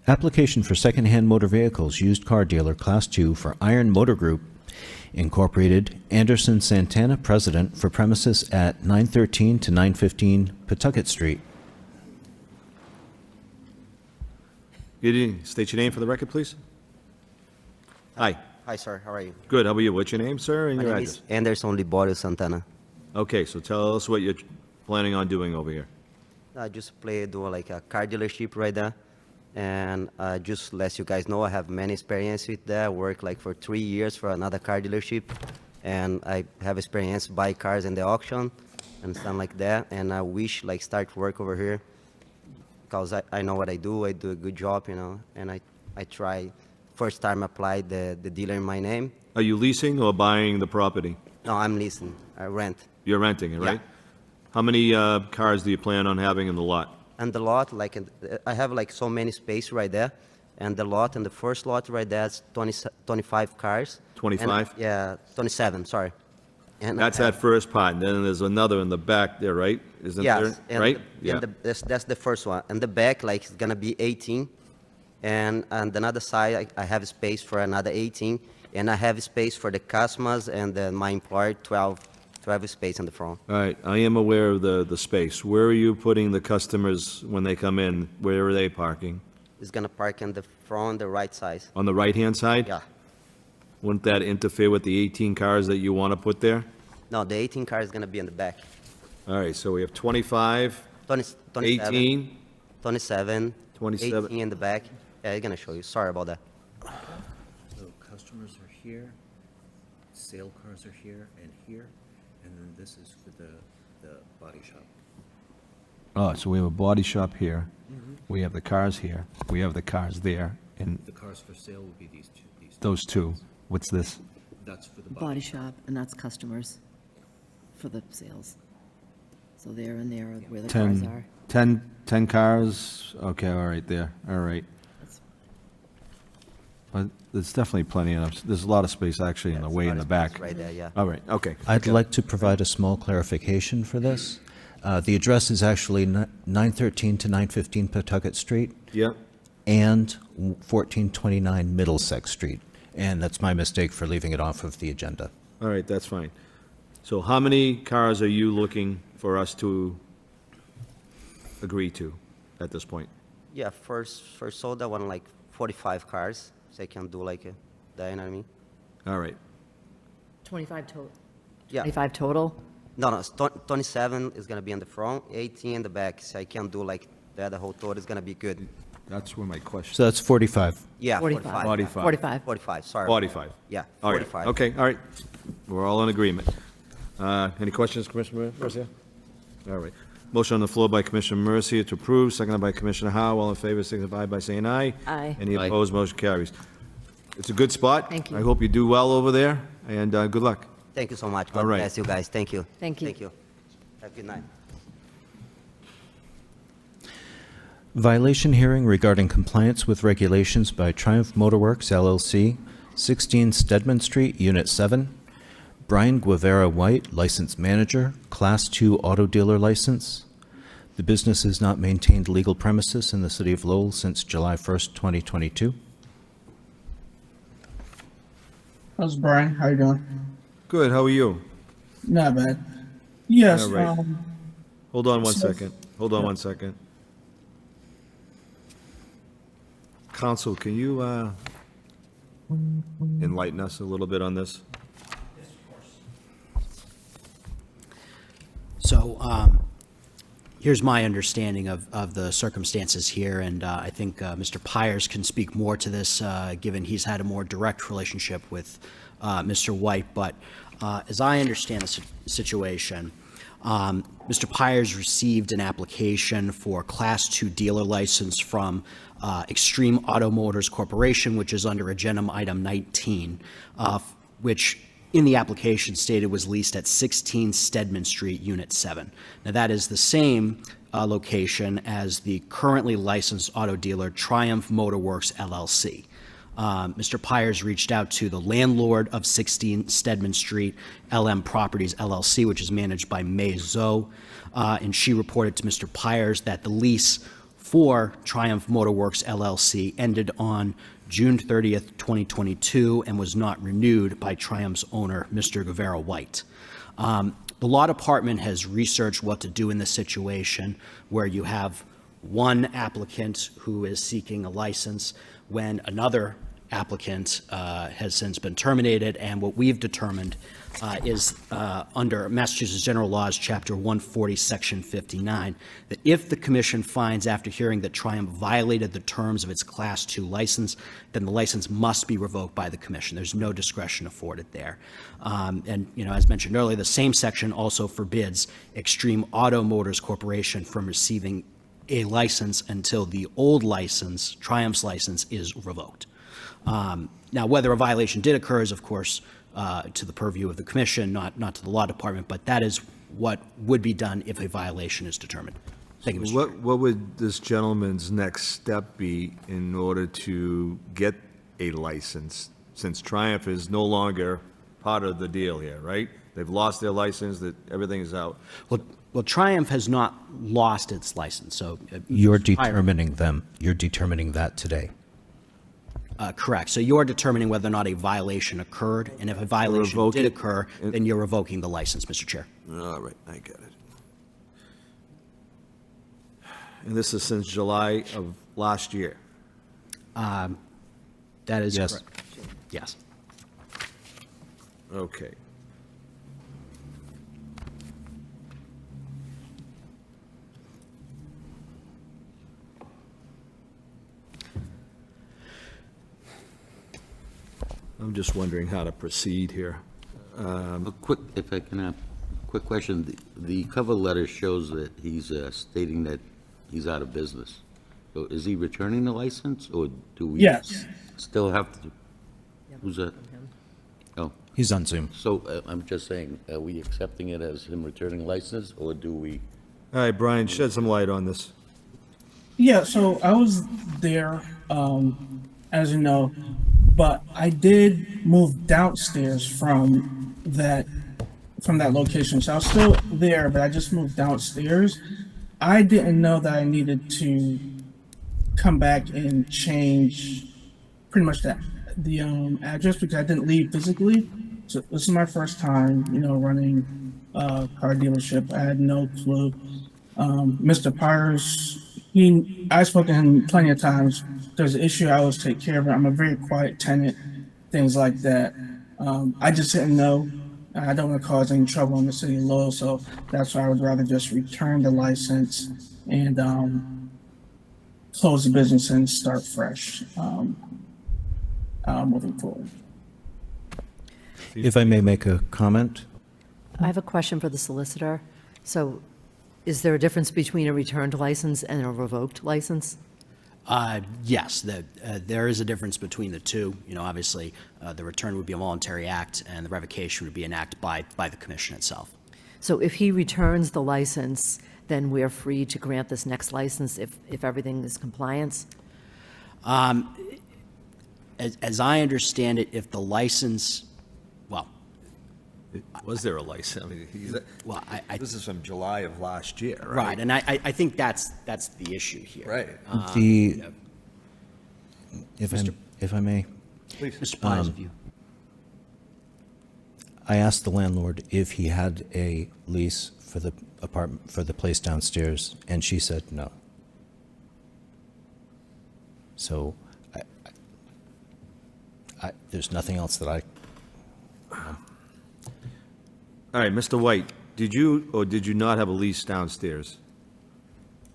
Application for secondhand motor vehicles, used car dealer, Class 2 for Iron Motor Group, Incorporated, Anderson Santana, President, for premises at 913 to 915 Pawtucket Street. Good evening. State your name for the record, please. Hi. Hi, sir. How are you? Good. How are you? What's your name, sir, and My your name address? is Anderson Liborio Santana. Okay, so tell us what you're planning on doing over here. I just do like a car dealership right there. And just let you guys know, I have many experience with that. I worked like for 3 years for another car dealership. And I have experience buy cars in the auction and stuff like that. And I wish like start work over here because I know what I do a good job, you know. And I try, first time apply the dealer in my name. Are you leasing or buying the property? No, I'm leasing, I rent. You're renting it, right? Yeah. How many cars do you plan on having in the lot? And the lot, like I have like so many space right there, and the lot, and the first lot right there is 25 cars. 25? Yeah, 27. Sorry. And That's that first part, and then there's another in the back there, right? Isn't yes, there? and Right? yeah. That's the first one. And the back, like it's gonna be 18, and another side I have space for another 18, and I have space for the customers and my employer 12 12 space in the front. All right, I am aware of the space. Where are you putting the customers when they come in? Where are they parking? It's gonna park in the front, the right side. On the right-hand side? Yeah. Wouldn't that interfere with the 18 cars that you want to put there? No, the 18 car is gonna be in the back. All right, so we have 25, 27, 18, 27, 27. 18 in the back. Yeah, I'm gonna show you. Sorry about that. So customers are here, sale cars are here, and then this is for the body shop. Oh, so we have a body shop here. Mm-hmm. We have the cars here. We have the cars there, and The cars for sale would be these two. those two. What's this? That's for the Body shop, and that's customers for the sales. So there and there are where the cars 10, are. 10 cars? Okay, all right, there, all right. But there's definitely plenty of, there's a lot of space actually in the way in the back. Right there, yeah. All right, okay. I'd like to provide a small clarification for this. The address is actually 913 to 915 Pawtucket Street. Yep. And 1429 Middlesex Street. And that's my mistake for leaving it off of the agenda. All right, that's fine. So how many cars are you looking for us to agree to at this point? Yeah, first sold I want like 45 cars, so I can do like that, you know what I mean? All right. 25 total? Yeah. 25 total? No, it's 27 is gonna be in the front, 18 in the back, so I can do like that, the whole total is gonna be good. That's where my question. So that's 45. Yeah, 45. 45. 45. 45, sorry. 45. Yeah, All right, 45. okay, all right. We're all in agreement. Any questions, Commissioner Mercia? All right. Motion on the floor by Commissioner Mercia to approve, seconded by Commissioner Howe. All in favor signify by saying aye. Aye. Any Aye. opposed, motion carries. It's a good spot. Thank you. I hope you do well over there, and good luck. Thank you so much. God All right. bless you guys. Thank you. Thank you. Thank you. Have a good night. Violation hearing regarding compliance with regulations by Triumph Motorworks LLC, 16 Stedman Street, Unit 7. Brian Guevara White, License Manager, Class 2 Auto Dealer License. The business has not maintained legal premises in the city of Lowell since July 1st, 2022. How's Brian? How you doing? Good, how are you? Not bad. Yes. All right. Hold on one so- second. Hold on one second. Counsel, can you enlighten us a little bit on this? So here's my understanding of the circumstances here, and I think Mr. Pyers can speak more to this, given he's had a more direct relationship with Mr. White. But as I understand the situation, Mr. Pyers received an application for Class 2 dealer license from Extreme Auto Motors Corporation, which is under Agenda Item 19, which in the application stated was leased at 16 Stedman Street, Unit 7. Now, that is the same location as the currently licensed auto dealer Triumph Motorworks LLC. Mr. Pyers reached out to the landlord of 16 Stedman Street, LM Properties LLC, which is managed by May Zoe, and she reported to Mr. Pyers that the lease for Triumph Motorworks LLC ended on June 30th, 2022, and was not renewed by Triumph's owner, Mr. Guevara White. The law department has researched what to do in this situation where you have one applicant who is seeking a license when another applicant has since been terminated, and what we've determined is under Massachusetts General Laws, Chapter 140, Section 59, that if the commission finds after hearing that Triumph violated the terms of its Class 2 license, then the license must be revoked by the commission. There's no discretion afforded there. And, you know, as mentioned earlier, the same section also forbids Extreme Auto Motors Corporation from receiving a license until the old license, Triumph's license, is revoked. Now, whether a violation did occur is, of course, to the purview of the commission, not to the law department, but that is what would be done if a violation is determined. Thank you, Mr. Chairman. What would this gentleman's next step be in order to get a license, since Triumph is no longer part of the deal here, right? They've lost their license, that everything is out. Well, Triumph has not lost its license, so. You're determining them. You're determining that today. Correct. So you're determining whether or not a violation occurred, and if a violation Revoke did it. occur, then you're revoking the license, Mr. Chair. All right, I get it. And this is since July of last year? That is Yes. correct. Yes. Okay. I'm just wondering how to proceed here. A quick, if I can, quick question. The cover letter shows that he's stating that he's out of business. So is he returning the license, or do we? Yes. Still have to? Who's that? Oh, He's on Zoom. so I'm just saying, are we accepting it as him returning license, or do we? All right, Brian, shed some light on this. Yeah, so I was there, as you know, but I did move downstairs from that location. So I was still there, but I just moved downstairs. I didn't know that I needed to come back and change pretty much the address, because I didn't leave physically. So this is my first time, running a car dealership. I had no clue. Mr. Pyers, I spoke to him plenty of times. There's an issue, I always take care of it. I'm a very quiet tenant, things like that. I just didn't know. I don't want to cause any trouble in the city of Lowell, so that's why I would rather just return the license and close the business and start fresh moving forward. If I may make a comment, I have a question for the solicitor. So is there a difference between a returned license and a revoked license? Yes, there is a difference between the two. Obviously, the return would be a voluntary act, and the revocation would be an act by the commission itself. So if he returns the license, then we're free to grant this next license if everything is compliance? As I understand it, if the license, well, Was there a license? I mean, well, this is from July of last year, right? right, and I think that's the issue here. Right. if I may, Please. Mr. Pines, if you. I asked the landlord if he had a lease for the apartment, for the place downstairs, and she said no. So, there's nothing else that All right, Mr. White, did you or did you not have a lease downstairs?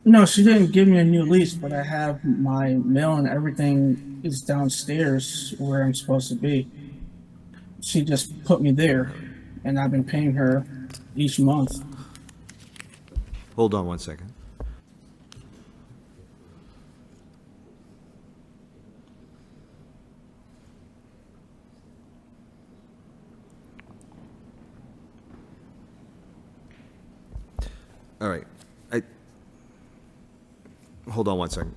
No, she didn't give me a new lease, but I have my mail and everything is downstairs where I'm supposed to be. She just put me there, and I've been paying her each month. Hold on one second. All right. Hold on one second.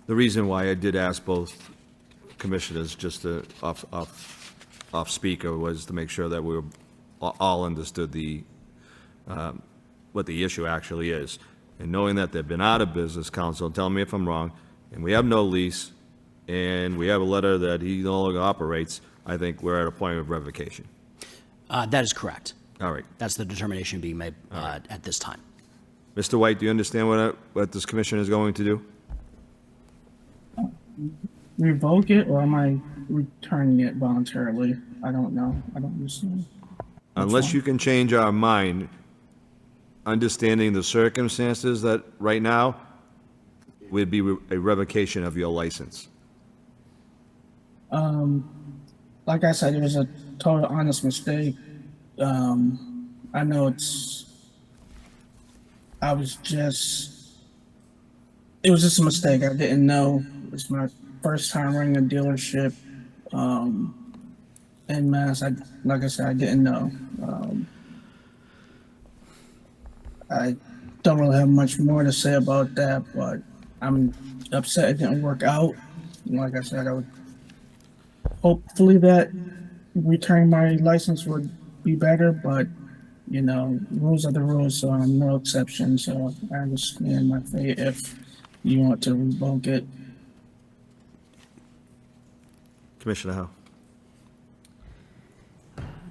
The reason why I did ask both commissioners just to off speaker was to make sure that we were all understood what the issue actually is. And knowing that they've been out of business, counsel, tell me if I'm wrong, and we have no lease, and we have a letter that he no longer operates, I think we're at a point of revocation. That is correct. All right. That's the determination being made at this time. Mr. White, do you understand what this commission is going to do? Revoke it, or am I returning it voluntarily? I don't know. I don't understand. Unless you can change our mind, understanding the circumstances that right now would be a revocation of your license. Like I said, it was a total honest mistake. I know it was just a mistake. I didn't know. It's my first time running a dealership in Mass. Like I said, I didn't know. I don't really have much more to say about that, but I'm upset it didn't work out. And like I said, I would hopefully that returning my license would be better, but you know, rules are the rules, so I'm no exception. So I understand my fate if you want to revoke it. Commissioner Howe?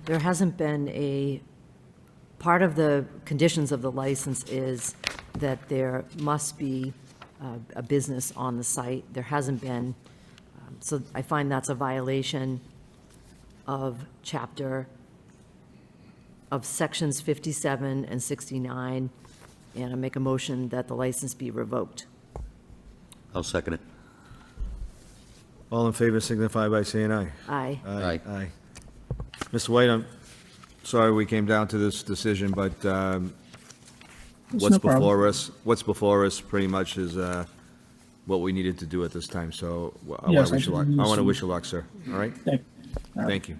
There hasn't been part of the conditions of the license is that there must be a business on the site. There hasn't been, so I find that's a violation of sections 57 and 69, and I make a motion that the license be revoked. I'll second it. All in favor signify by saying aye. Aye. Aye. Aye. Mr. White, I'm sorry we came down to this decision, but what's no problem. before us pretty much is what we needed to do at this time, so I want Yes, to wish you luck. I I want to see. wish you luck, sir. All right? Thank you.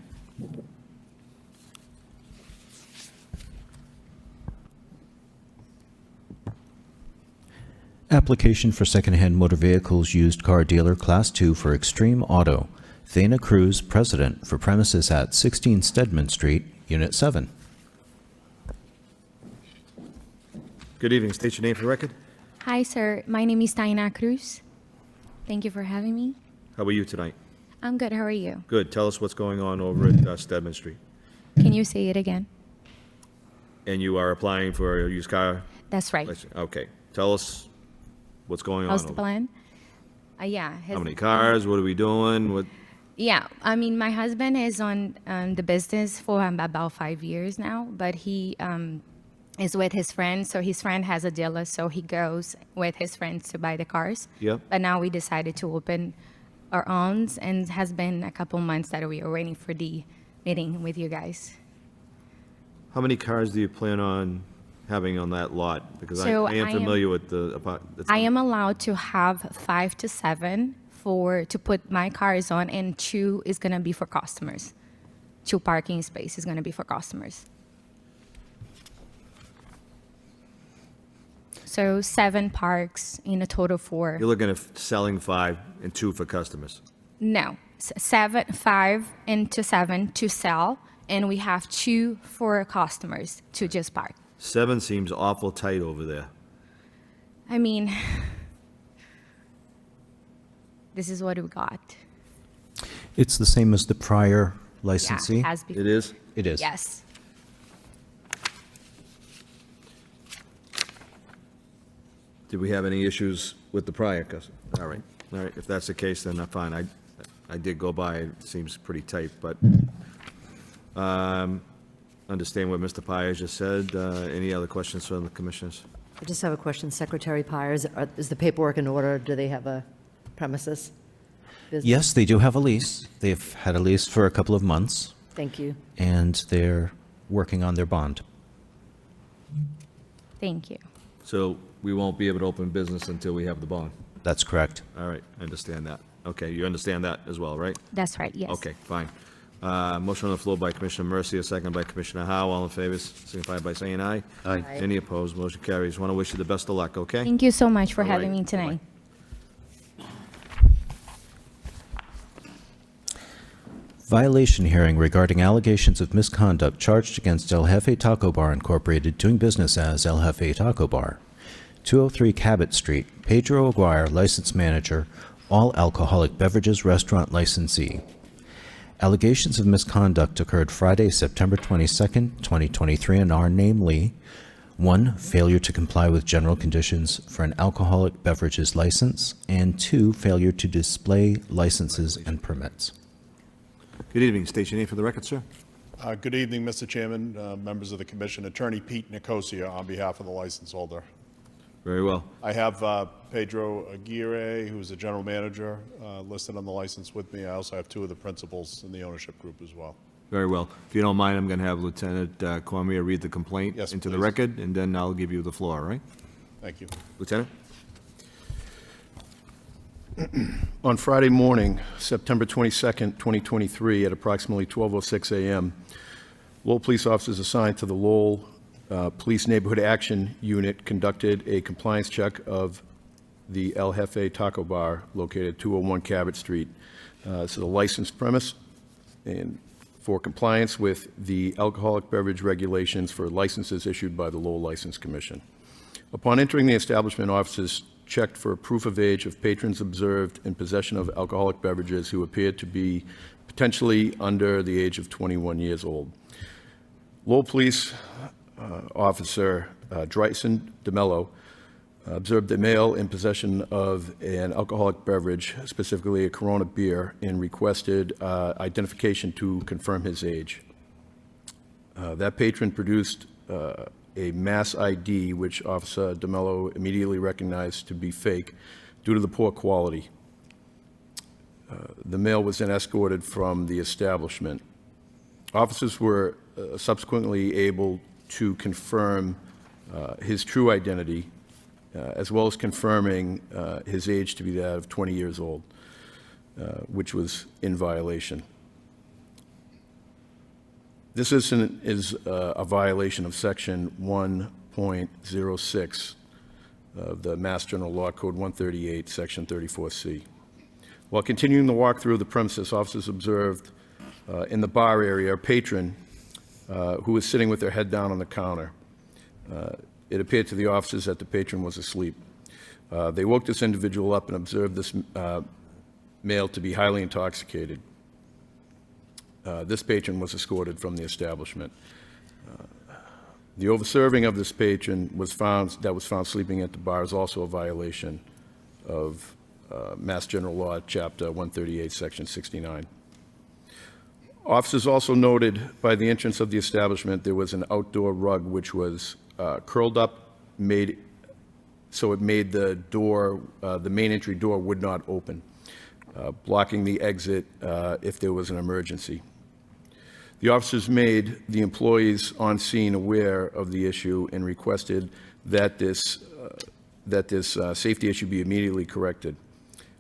Application for secondhand motor vehicles used car dealer Class 2 for Extreme Auto. Thana Cruz, President, for premises at 16 Stedman Street, Unit 7. Good evening. State your name for the record. Hi, sir. My name is Taina Cruz. Thank you for having me. How are you tonight? I'm good. How are you? Good. Tell us what's going on over at Stedman Street. Can you say it again? And you are applying for a used car That's right. license. Okay. Tell us what's going on. How's the over- plan? Yeah. How many cars? What are we doing? What? Yeah. I mean, my husband is on the business for about 5 years now, but he is with his friend. So his friend has a dealer, so he goes with his friends to buy the cars. Yep. But now we decided to open our own, and it has been a couple months that we are waiting for the meeting with you guys. How many cars do you plan on having on that lot? Because So I am I am- familiar with the. I am allowed to have 5 to 7 to put my cars on, and 2 is gonna be for customers. 2 parking spaces is gonna be for customers. So 7 parks in a total for, You're looking at selling 5 and 2 for customers. no, 5 into 7 to sell, and we have 2 for customers to just park. 7 seems awful tight over there. I mean, this is what we got. It's the same as the prior Yeah, licensee? has been. It is? It is. Yes. Did we have any issues with the prior customer? All right. If that's the case, then I'm fine. I did go by. It seems pretty tight, but understand what Mr. Pires just said. Any other questions from the commissioners? I just have a question. Secretary Pires, is the paperwork in order? Do they have a premises? business? Yes, they do have a lease. They've had a lease for a couple of months, Thank you. and they're working on their bond. Thank you. So we won't be able to open business until we have the bond. That's correct. All right, I understand that. Okay, you understand that as well, right? That's right, yes. Okay, fine. Motion on the floor by Commissioner Mercia, second by Commissioner Howe. All in favor, signify by saying aye. Aye. Aye. Any opposed? Motion carries. Want to wish you the best of luck, okay? Thank you so much for All having right. me tonight. Violation hearing regarding allegations of misconduct charged against El Jefe Taco Bar Incorporated, doing business as El Jefe Taco Bar. 203 Cabot Street, Pedro Aguirre, license manager, all alcoholic beverages restaurant licensee. Allegations of misconduct occurred Friday, September 22nd, 2023, and are namely: 1, failure to comply with general conditions for an alcoholic beverages license, and 2, failure to display licenses and permits. Good evening. State your name for the record, sir. Good evening, Mr. Chairman, members of the commission. Attorney Pete Nicosia on behalf of the license holder. Very well. I have Pedro Aguirre, who's the general manager, listed on the license with me. I also have 2 of the principals in the ownership group as well. Very well. If you don't mind, I'm going to have Lieutenant Cormier read the complaint Yes, into the please. record, and then I'll give you the floor, all right? Thank you. Lieutenant? On Friday morning, September 22nd, 2023, at approximately 12:06 a.m., Lowell police officers assigned to the Lowell Police Neighborhood Action Unit conducted a compliance check of the El Jefe Taco Bar located at 201 Cabot Street. This is a licensed premise and for compliance with the alcoholic beverage regulations for licenses issued by the Lowell License Commission. Upon entering the establishment, officers checked for proof of age of patrons observed in possession of alcoholic beverages who appeared to be potentially under the age of 21 years old. Lowell Police Officer Dryson DeMello observed a male in possession of an alcoholic beverage, specifically a Corona beer, and requested identification to confirm his age. That patron produced a mass ID, which Officer DeMello immediately recognized to be fake due to the poor quality. The male was then escorted from the establishment. Officers were subsequently able to confirm his true identity, as well as confirming his age to be that of 20 years old, which was in violation. This is a violation of Section 1.06 of the Mass General Law, Code 138, Section 34C. While continuing the walkthrough of the premises, officers observed in the bar area a patron who was sitting with their head down on the counter. It appeared to the officers that the patron was asleep. They woke this individual up and observed this male to be highly intoxicated. This patron was escorted from the establishment. The overserving of this patron was found sleeping at the bar is also a violation of Mass General Law, Chapter 138, Section 69. Officers also noted by the entrance of the establishment there was an outdoor rug which was curled up, so it made the door, the main entry door would not open, blocking the exit if there was an emergency. The officers made the employees on scene aware of the issue and requested that this safety issue be immediately corrected.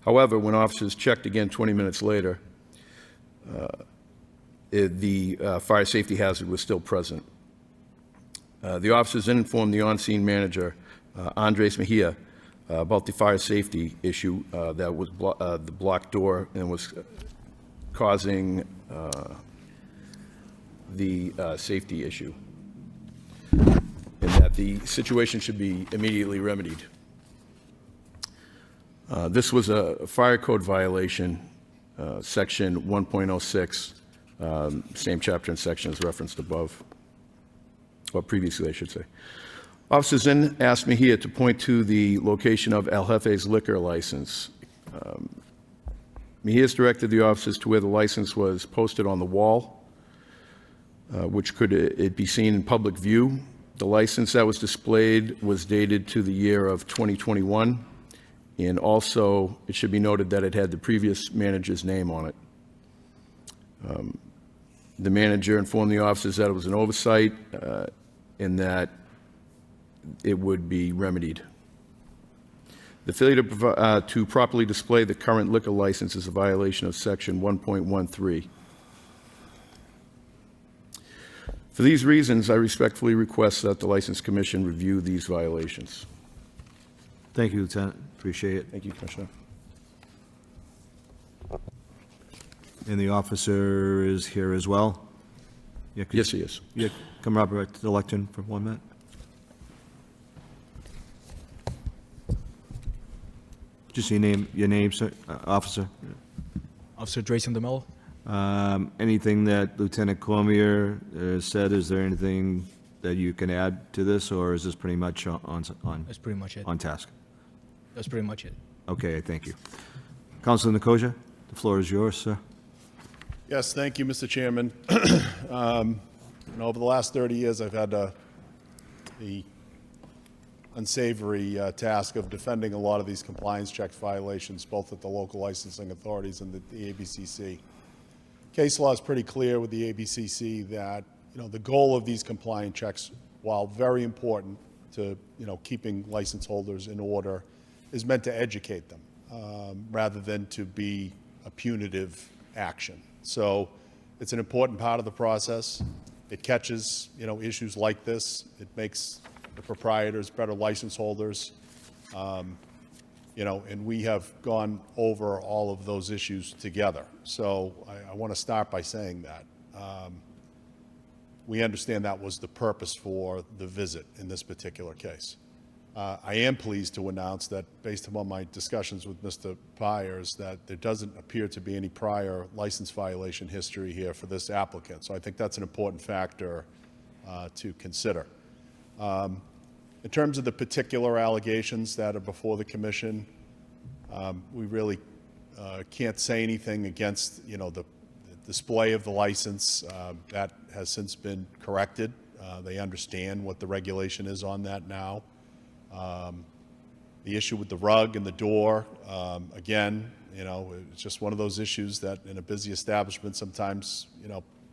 However, when officers checked again 20 minutes later, the fire safety hazard was still present. The officers then informed the on-scene manager, Andres Mejia, about the fire safety issue that was the blocked door and was causing the safety issue, and that the situation should be immediately remedied. This was a fire code violation, Section 1.06, same chapter and section as referenced above, or previously, I should say. Officers then asked Mejia to point to the location of El Jefe's liquor license. Mejia's directed the officers to where the license was posted on the wall, which could it be seen in public view. The license that was displayed was dated to the year of 2021, and also it should be noted that it had the previous manager's name on it. The manager informed the officers that it was an oversight and that it would be remedied. The failure to properly display the current liquor license is a violation of Section 1.13. For these reasons, I respectfully request that the License Commission review these violations. Thank you, Lieutenant. Appreciate it. Thank you, Commissioner. And the officer is here as well? Yeah, Yes, he is. Yeah, come up right to the lectern for 1 minute. Just your name, sir, officer. Officer Drayson DeMello. Anything that Lieutenant Cormier said, is there anything that you can add to this, or is this pretty much on That's pretty much it. on task? That's pretty much it. Okay, thank you. Councilor Nicosia, the floor is yours, sir. Yes, thank you, Mr. Chairman. Over the last 30 years, I've had the unsavory task of defending a lot of these compliance checks violations, both at the local licensing authorities and the ABCC. Case law is pretty clear with the ABCC that the goal of these compliance checks, while very important to keeping license holders in order, is meant to educate them rather than to be a punitive action. So it's an important part of the process. It catches issues like this. It makes the proprietors better license holders. and we have gone over all of those issues together. So I want to start by saying that. We understand that was the purpose for the visit in this particular case. I am pleased to announce that, based upon my discussions with Mr. Byers, that there doesn't appear to be any prior license violation history here for this applicant. So I think that's an important factor to consider. In terms of the particular allegations that are before the commission, we really can't say anything against, the display of the license. That has since been corrected. They understand what the regulation is on that now. The issue with the rug and the door, again, it's just one of those issues that in a busy establishment, sometimes,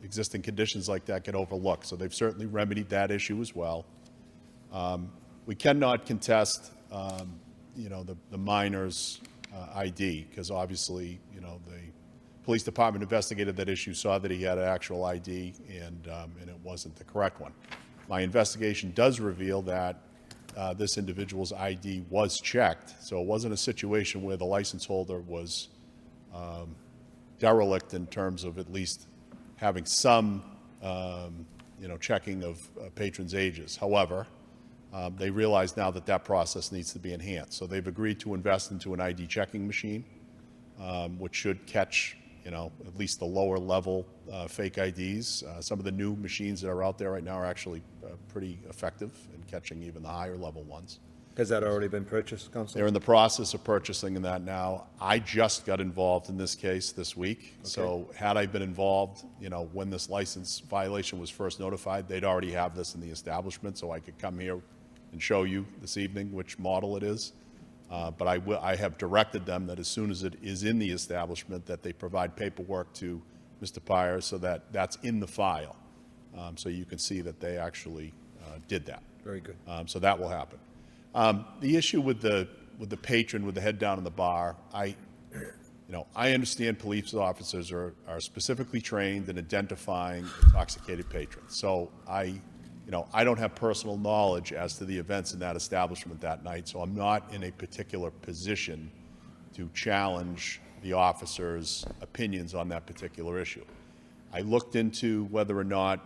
existing conditions like that get overlooked. So they've certainly remedied that issue as well. We cannot contest, the minor's ID, because obviously, the police department investigated that issue, saw that he had an actual ID, and it wasn't the correct one. My investigation does reveal that this individual's ID was checked, so it wasn't a situation where the license holder was derelict in terms of at least having some, checking of patrons' ages. However, they realize now that that process needs to be enhanced. So they've agreed to invest into an ID checking machine, which should catch, at least the lower level fake IDs. Some of the new machines that are out there right now are actually pretty effective in catching even the higher level ones. Has that already been purchased, Counsel? They're in the process of purchasing that now. I just got involved in this case this week. Okay. So had I been involved, when this license violation was first notified, they'd already have this in the establishment, so I could come here and show you this evening which model it is. But I have directed them that as soon as it is in the establishment, that they provide paperwork to Mr. Byers so that that's in the file. So you can see that they actually did that. Very good. So that will happen. The issue with the patron with the head down in the bar, I understand police officers are specifically trained in identifying intoxicated patrons. So I don't have personal knowledge as to the events in that establishment that night, so I'm not in a particular position to challenge the officers' opinions on that particular issue. I looked into whether or not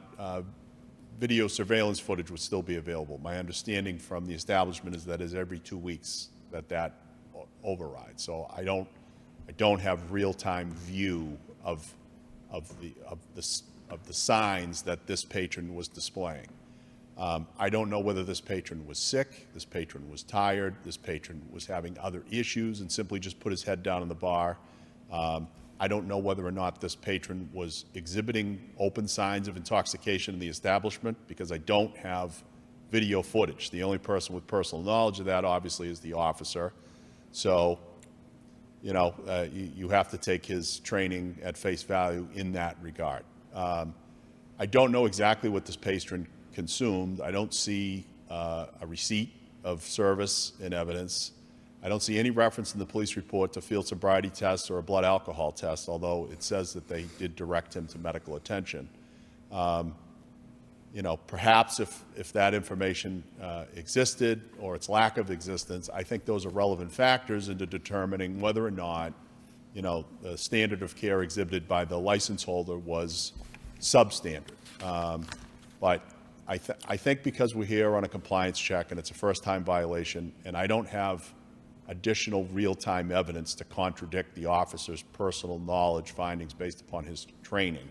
video surveillance footage would still be available. My understanding from the establishment is that is every 2 weeks that overrides. So I don't have real-time view of the signs that this patron was displaying. I don't know whether this patron was sick, this patron was tired, this patron was having other issues and simply just put his head down in the bar. I don't know whether or not this patron was exhibiting open signs of intoxication in the establishment, because I don't have video footage. The only person with personal knowledge of that, obviously, is the officer. So, you have to take his training at face value in that regard. I don't know exactly what this patron consumed. I don't see a receipt of service in evidence. I don't see any reference in the police report to field sobriety tests or a blood alcohol test, although it says that they did direct him to medical attention. Perhaps if that information existed or its lack of existence, I think those are relevant factors into determining whether or not, the standard of care exhibited by the license holder was substandard. But I think because we're here on a compliance check and it's a first-time violation, and I don't have additional real-time evidence to contradict the officer's personal knowledge findings based upon his training,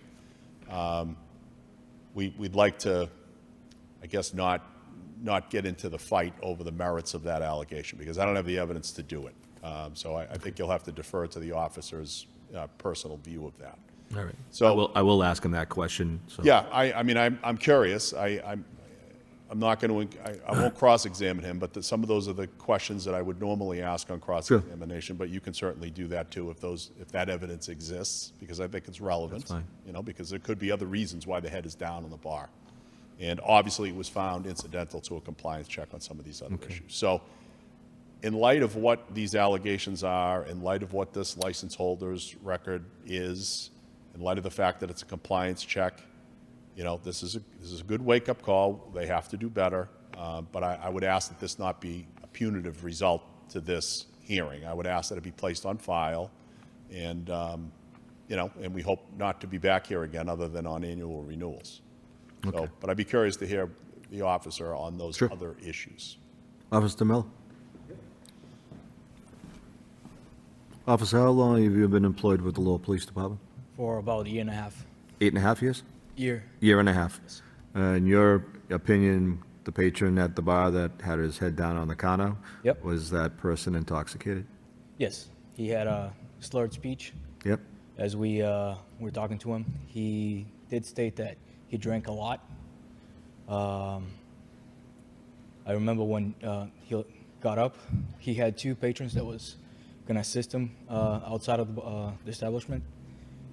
we'd like to, I guess, not get into the fight over the merits of that allegation, because I don't have the evidence to do it. So I think you'll have to defer to the officer's personal view of that. All right. So I will ask him that question. So. Yeah, I'm curious. I'm not going to. I won't cross-examine him, but some of those are the questions that I would normally ask on cross-examination. Sure. But you can certainly do that too if that evidence exists, because I think it's relevant. That's fine. Because there could be other reasons why the head is down on the bar, and obviously it was found incidental to a compliance check on some of these other issues. So, in light of what these allegations are, in light of what this license holder's record is, in light of the fact that it's a compliance check, this is a good wake-up call. They have to do better, but I would ask that this not be a punitive result to this hearing. I would ask that it be placed on file, and, and we hope not to be back here again other than on annual renewals. So, but I'd be curious to hear the officer on those other issues. Officer DeMello? Officer, how long have you been employed with the Lowell Police Department? For about a year and a half. 8.5 years? Year. Year and a half. In your opinion, the patron at the bar that had his head down on the counter? Yep. Was that person intoxicated? Yes, he had a slurred speech. Yep. As we were talking to him, he did state that he drank a lot. I remember when he got up, he had two patrons that was going to assist him outside of the establishment,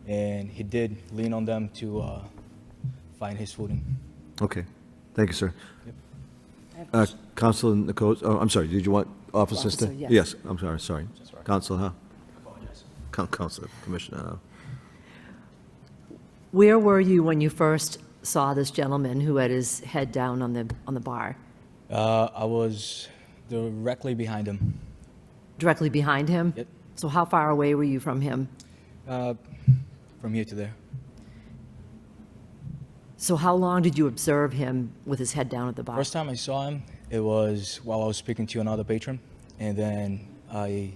and he did lean on them to find his footing. Okay. Thank you, sir. Counsel Nicoz, oh, I'm sorry, did you want officers to? Officer, yes. Yes, I'm sorry. Counsel, huh? Counsel, Commissioner. Where were you when you first saw this gentleman who had his head down on the bar? I was directly behind him. Directly behind him? Yep. So how far away were you from him? From here to there. So how long did you observe him with his head down at the bar? First time I saw him, it was while I was speaking to another patron, and then I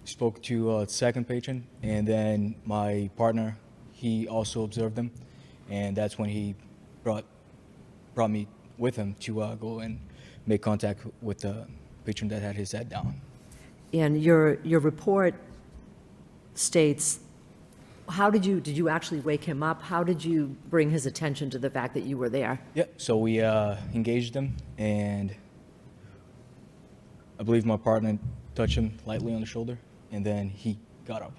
spoke to a second patron, and then my partner, he also observed him, and that's when he brought me with him to go and make contact with the patron that had his head down. And your report states, did you actually wake him up? How did you bring his attention to the fact that you were there? Yep, so we engaged him, and I believe my partner touched him lightly on the shoulder, and then he got up.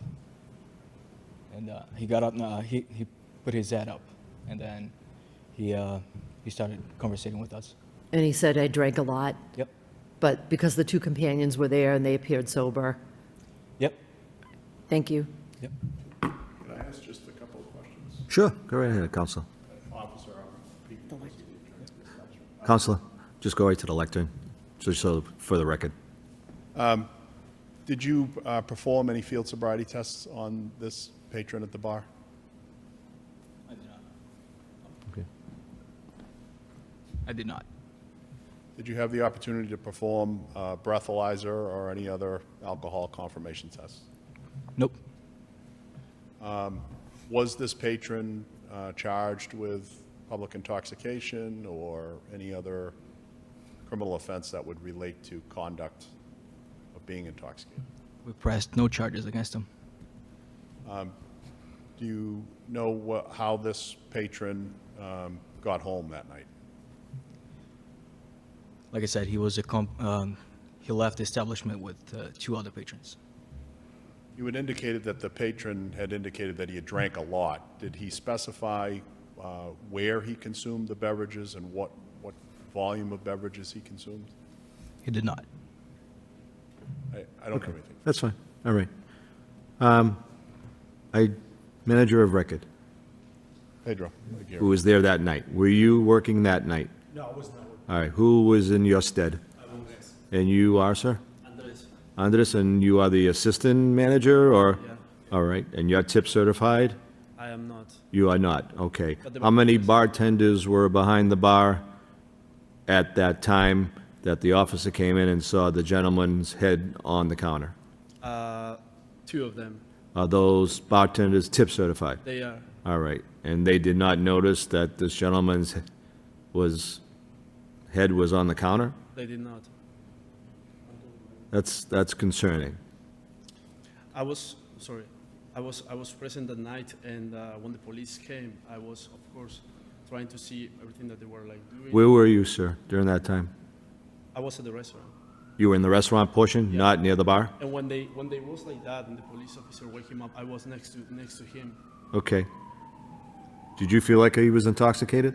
And he got up, he put his head up, and then he started conversating with us. And he said, I drank a lot? Yep. But because the two companions were there and they appeared sober? Yep. Thank you. Yep. Can I ask just a couple of questions? Sure, go right ahead, Counsel. Officer, Counselor, just go right to the lectern, just so for the record. did you perform any field sobriety tests on this patron at the bar? I did not. Okay. I did not. Did you have the opportunity to perform breathalyzer or any other alcohol confirmation tests? Nope. Was this patron charged with public intoxication or any other criminal offense that would relate to conduct of being intoxicated? We pressed no charges against him. Do you know how this patron got home that night? Like I said, he was he left the establishment with two other patrons. You had indicated that the patron had indicated that he had drank a lot. Did he specify where he consumed the beverages and what volume of beverages he consumed? He did not. I don't have anything. That's fine, all right. Manager of record, Pedro, right here. who was there that night, were you working that night? No, I was not. All right, who was in your stead? Andres. And you are, sir? Andres. Andres, and you are the assistant manager, or? Yeah. All right, and you're tip certified? I am not. You are not, okay. But the How many bartenders were behind the bar at that time that the officer came in and saw the gentleman's head on the counter? Two of them. Are those bartenders tip certified? They are. All right, and they did not notice that this gentleman's head was on the counter? They did not. That's concerning. I was present that night, and when the police came, I was, of course, trying to see everything that they were like doing. Where were you, sir, during that time? I was at the restaurant. You were in the restaurant portion, Yeah. not near the bar? And when they was like that, and the police officer wake him up, I was next to him. Okay. Did you feel like he was intoxicated?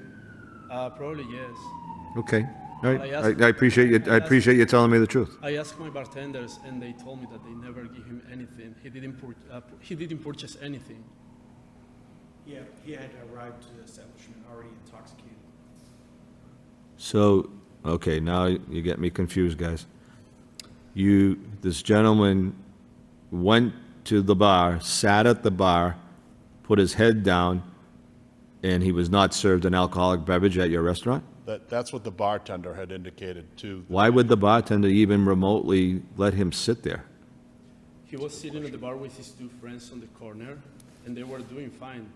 Probably yes. Okay, all right. I asked- I appreciate you, I appreciate you telling me the truth. I asked my bartenders, and they told me that they never give him anything. He didn't purchase anything. Yeah, he had arrived to the establishment already intoxicated. So, okay, now you get me confused, guys. this gentleman went to the bar, sat at the bar, put his head down, and he was not served an alcoholic beverage at your restaurant? That's what the bartender had indicated too. Why would the bartender even remotely let him sit there? He was sitting at the bar with his two friends on the corner, and they were doing fine.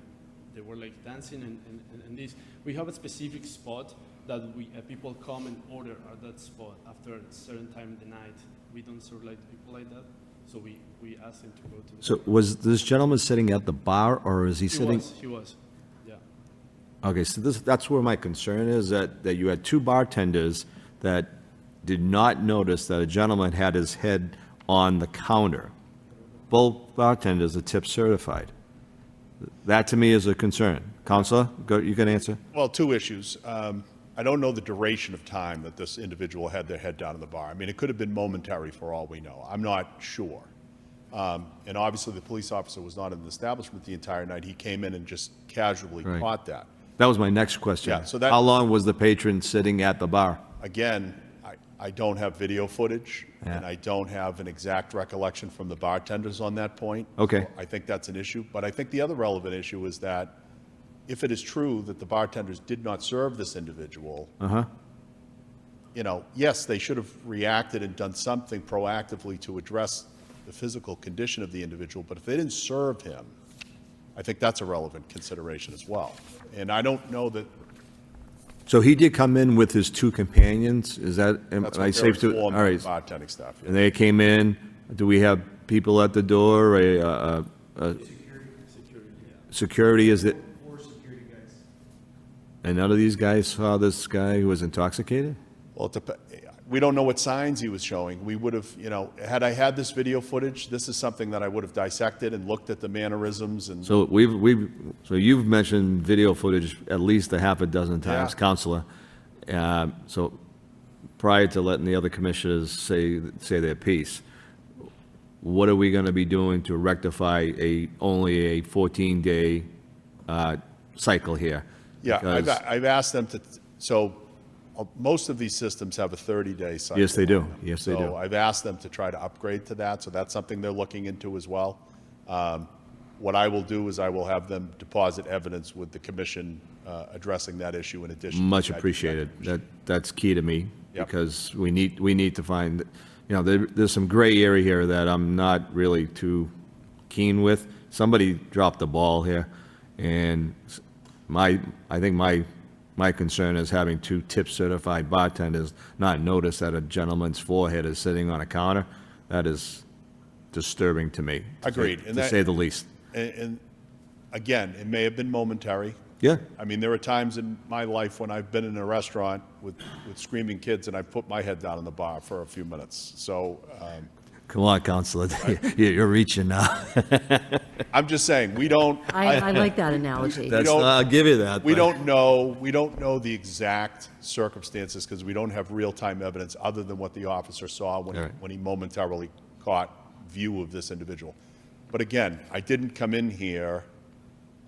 They were like dancing and this. We have a specific spot that people come and order at that spot after a certain time in the night. We don't serve like people like that, so we asked him to go to the So was this gentleman sitting at the bar, or is he sitting? He was, yeah. Okay, so that's where my concern is, that you had two bartenders that did not notice that a gentleman had his head on the counter. Both bartenders are tip certified. That to me is a concern. Counselor, you can answer? Well, two issues. I don't know the duration of time that this individual had their head down in the bar. I mean, it could have been momentary for all we know. I'm not sure. And obviously, the police officer was not in the establishment the entire night. He came in and just casually Right. caught that. That was my next question. Yeah, so that- How long was the patron sitting at the bar? Again, I don't have video footage, Yeah. and I don't have an exact recollection from the bartenders on that point. Okay. So I think that's an issue. But I think the other relevant issue is that if it is true that the bartenders did not serve this individual, Uh-huh. you know, yes, they should have reacted and done something proactively to address the physical condition of the individual, but if they didn't serve him, I think that's a relevant consideration as well. And I don't know that So he did come in with his two companions, is that, am that's I what safe they're to? All informed by right, bartending staff. yeah. and they came in, do we have people at the door, security, is it? And none of these guys saw this guy who was intoxicated? Well, we don't know what signs he was showing. We would have, you know, had I had this video footage, this is something that I would have dissected and looked at the mannerisms and. So so you've mentioned video footage at least a half a dozen times, Yeah. Counselor. So prior to letting the other commissioners say their piece, what are we going to be doing to rectify only a 14-day cycle here? Yeah, Because- I've asked them to, so most of these systems have a 30-day cycle. Yes, they do. on them. Yes, they do. So I've asked them to try to upgrade to that, so that's something they're looking into as well. What I will do is I will have them deposit evidence with the commission addressing that issue in addition. to Much the appreciated. That's key to me, Yep. because we need to find, you know, there's some gray area here that I'm not really too keen with. Somebody dropped the ball here, and I think my concern is having two tip-certified bartenders not notice that a gentleman's forehead is sitting on a counter. That is disturbing to me. Agreed. To say the least. And again, it may have been momentary. Yeah. I mean, there are times in my life when I've been in a restaurant with screaming kids and I've put my head down in the bar for a few minutes. So Come on, Counselor, you're reaching now. I'm just saying, we don't. I like that analogy. I'll give you that. We but- don't know the exact circumstances because we don't have real-time evidence other than what the officer saw All right. when he momentarily caught view of this individual. But again, I didn't come in here,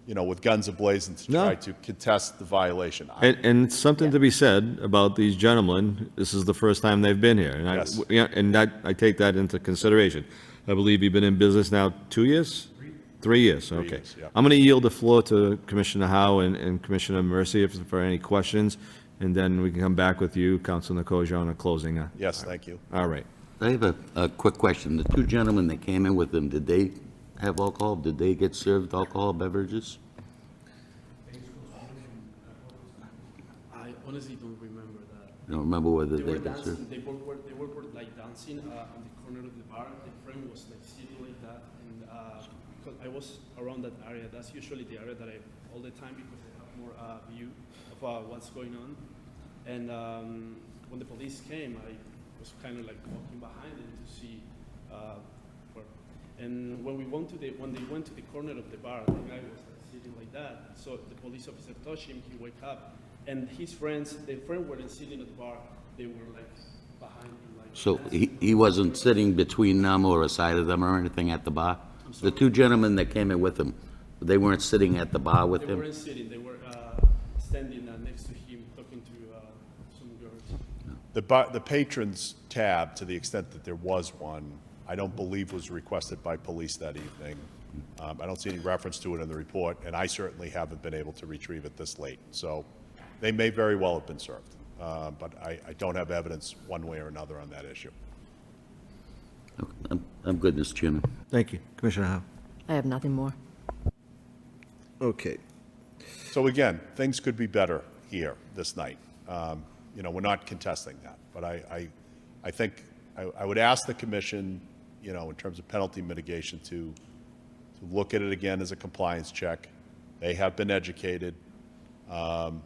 you know, with guns ablazing to No. try to contest the violation. And something to be said about these gentlemen, this is the first time they've been here. And Yes. I take that into consideration. I believe you've been in business now 2 years? 3 years, okay. years, yeah. I'm going to yield the floor to Commissioner Howe and Commissioner Mercy for any questions, and then we can come back with you, Councilor Nicosia, on a closing. Yes, thank you. All right. I have a quick question. The two gentlemen that came in with them, did they have alcohol? Did they get served alcohol beverages? I honestly don't remember that. You don't remember whether They they were got served? dancing, they were like dancing on the corner of the bar. The friend was like sitting like that, and because I was around that area, that's usually the area that I all the time because I have more view of what's going on. And when the police came, I was kind of like walking behind them to see where. And when they went to the corner of the bar, the guy was like sitting like that. So the police officer touched him. He woke up. And his friends, their friend weren't sitting at the bar, they were like behind him. Like So he wasn't sitting between them or aside of them or anything at the bar? The two gentlemen that came in with him, they weren't sitting at the bar with They him? weren't sitting, they were standing next to him, talking to some girls. The patrons tab, to the extent that there was one, I don't believe was requested by police that evening. I don't see any reference to it in the report, and I certainly haven't been able to retrieve it this late. So they may very well have been served, but I don't have evidence one way or another on that issue. I'm good, Mr. Chairman. Thank you. Commissioner Howe. I have nothing more. Okay. So again, things could be better here this night. We're not contesting that, but I think I would ask the commission, in terms of penalty mitigation, to look at it again as a compliance check. They have been educated, and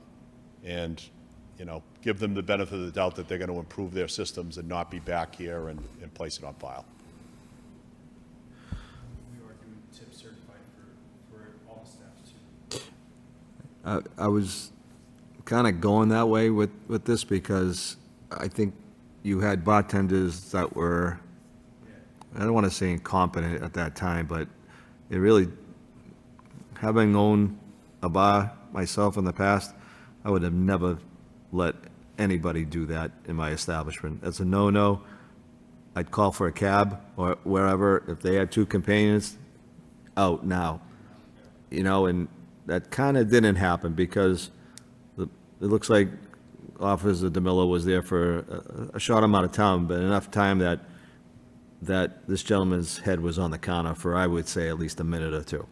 give them the benefit of the doubt that they're going to improve their systems and not be back here and place it on file. We are doing tip certified for all staff too. I was kind of going that way with this because I think you had bartenders that were, I don't want to say incompetent at that time, but it really, having owned a bar myself in the past, I would have never let anybody do that in my establishment. That's a no-no. I'd call for a cab or wherever. If they had two companions, out now. And that kind of didn't happen because it looks like Officer DeMillo was there for a short amount of time, but enough time that this gentleman's head was on the counter for, I would say, at least a minute or two.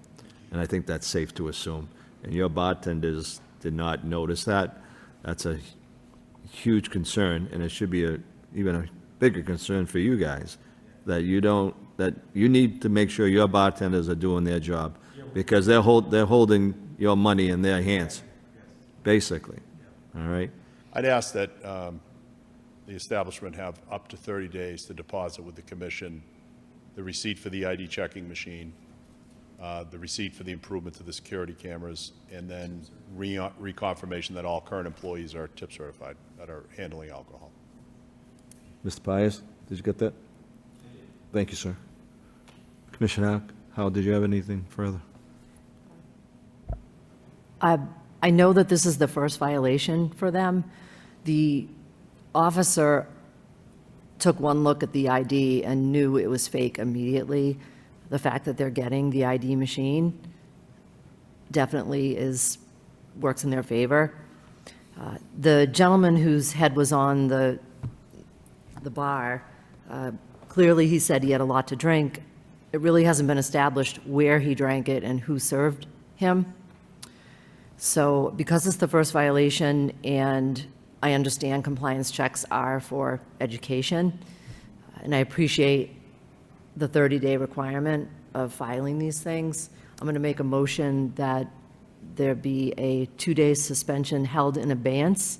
And I think that's safe to assume. And your bartenders did not notice that. That's a huge concern, and it should be even a bigger concern for you guys, that you need to make sure your bartenders are doing their job, because they're holding your money in their hands, basically. All right? I'd ask that the establishment have up to 30 days to deposit with the commission the receipt for the ID checking machine, the receipt for the improvement to the security cameras, and then reconfirmation that all current employees are tip certified that are handling alcohol. Mr. Pius, did you get that? Thank you, sir. Commissioner Howe, did you have anything further? I know that this is the first violation for them. The officer took one look at the ID and knew it was fake immediately. The fact that they're getting the ID machine definitely works in their favor. The gentleman whose head was on the bar, clearly he said he had a lot to drink. It really hasn't been established where he drank it and who served him. So because it's the first violation, and I understand compliance checks are for education, and I appreciate the 30-day requirement of filing these things, I'm going to make a motion that there be a 2-day suspension held in abeyance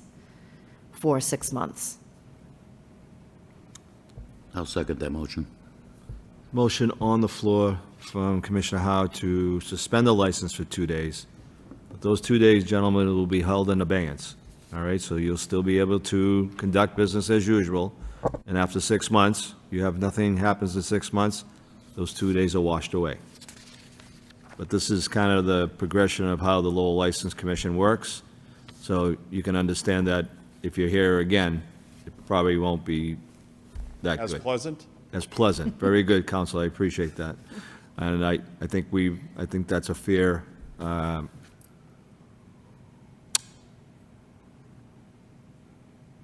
for 6 months. I'll second that motion. Motion on the floor from Commissioner Howe to suspend the license for 2 days. But those 2 days, gentlemen, will be held in abeyance. All right, so you'll still be able to conduct business as usual. And after 6 months, nothing happens in 6 months, those 2 days are washed away. But this is kind of the progression of how the Lowell License Commission works. So you can understand that if you're here again, it probably won't be that good. As pleasant? As pleasant. Very good, Counsel. I appreciate that. And I think that's a fair,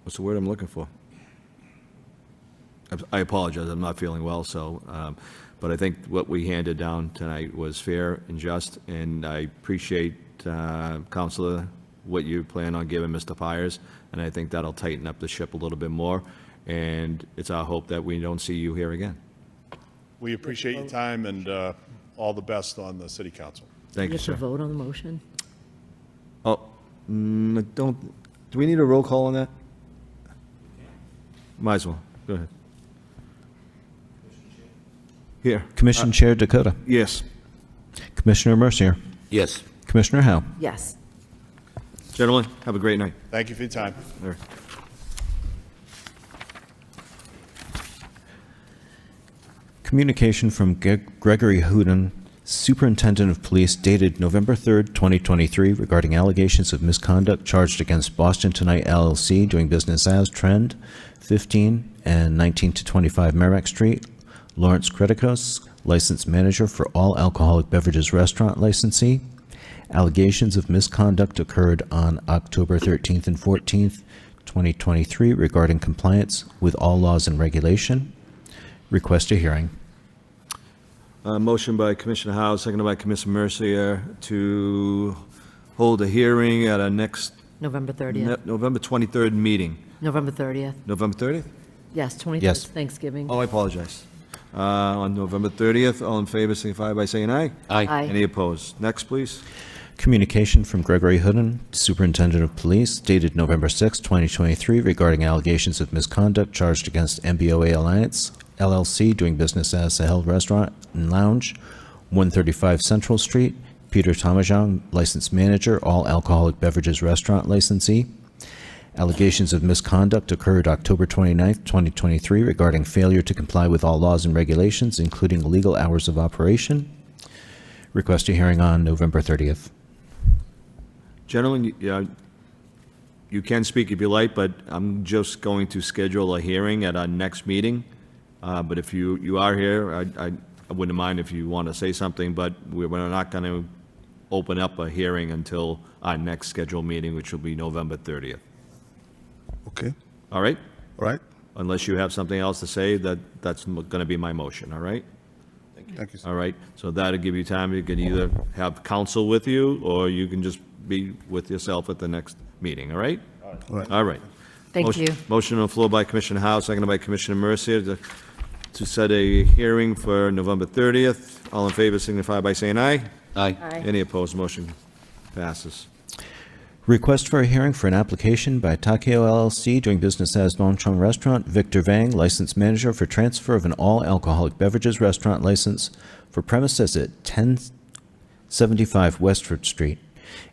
what's the word I'm looking for? I apologize, I'm not feeling well, so, but I think what we handed down tonight was fair and just, and I appreciate, Counselor, what you plan on giving Mr. Pires, and I think that'll tighten up the ship a little bit more, and it's our hope that we don't see you here again. We appreciate your time and all the best on the city council. Thank you, You sir. have to vote on the motion? Oh, do we need a roll call on that? Might as well, go ahead. Here. Commission Chair Dakota. Yes. Commissioner Mercier. Yes. Commissioner Howe. Yes. Gentlemen, have a great night. Thank you for your time. All right. Communication from Gregory Hooten, Superintendent of Police, dated November 3rd, 2023, regarding allegations of misconduct charged against Boston Tonight LLC, doing business as Trend 15 and 19 to 25 Merrimack Street. Lawrence Kritikos, licensed manager for all alcoholic beverages restaurant licensee. Allegations of misconduct occurred on October 13th and 14th, 2023 regarding compliance with all laws and regulation. Request a hearing. Motion by Commissioner Howe, seconded by Commissioner Mercier to hold a hearing at our next November 30th. November 23rd meeting. November 30th. November 30th? Yes, 23rd, Yes. Thanksgiving. Oh, I apologize. On November 30th, all in favor, signify by saying aye. Aye. Aye. Any opposed? Next, please. Communication from Gregory Hooden, Superintendent of Police, dated November 6, 2023, regarding allegations of misconduct charged against MBOA Alliance, LLC, doing business as Sahel Restaurant and Lounge, 135 Central Street. Peter Tomajong, licensed manager, all alcoholic beverages restaurant licensee. Allegations of misconduct occurred October 29, 2023, regarding failure to comply with all laws and regulations, including legal hours of operation. Request a hearing on November 30th. Gentlemen, you can speak if you like, but I'm just going to schedule a hearing at our next meeting. But if you are here, I wouldn't mind if you want to say something, but we're not going to open up a hearing until our next scheduled meeting, which will be November 30th. Okay, All right? all right. Unless you have something else to say, that's going to be my motion, all right? Thank you, sir. All right, so that'll give you time, you can either have counsel with you, or you can just be with yourself at the next meeting, all right? All right. All right. Thank Motion- you. Motion on the floor by Commissioner Howe, seconded by Commissioner Mercier to set a hearing for November 30th. All in favor signify by saying aye. Aye. Any opposed, motion passes. Request for a hearing for an application by Takeo LLC, doing business as Bonchong Restaurant, Victor Vang, licensed manager, for transfer of an all-alcoholic beverages restaurant license for premises at 1075 Westford Street.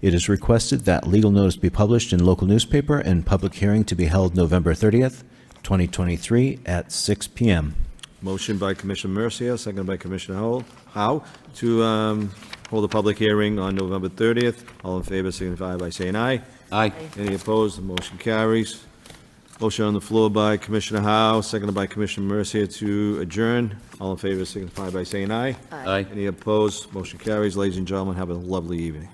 It is requested that legal notice be published in local newspaper and public hearing to be held November 30th, 2023 at 6 p.m. Motion by Commissioner Mercier, seconded by Commissioner Howe to hold a public hearing on November 30th. All in favor signify by saying aye. Aye. Any opposed? The motion carries. Motion on the floor by Commissioner Howe, seconded by Commissioner Mercier to adjourn. All in favor signify by saying aye. Aye. Any opposed? Motion carries. Ladies and gentlemen, have a lovely evening.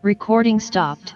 Recording stopped.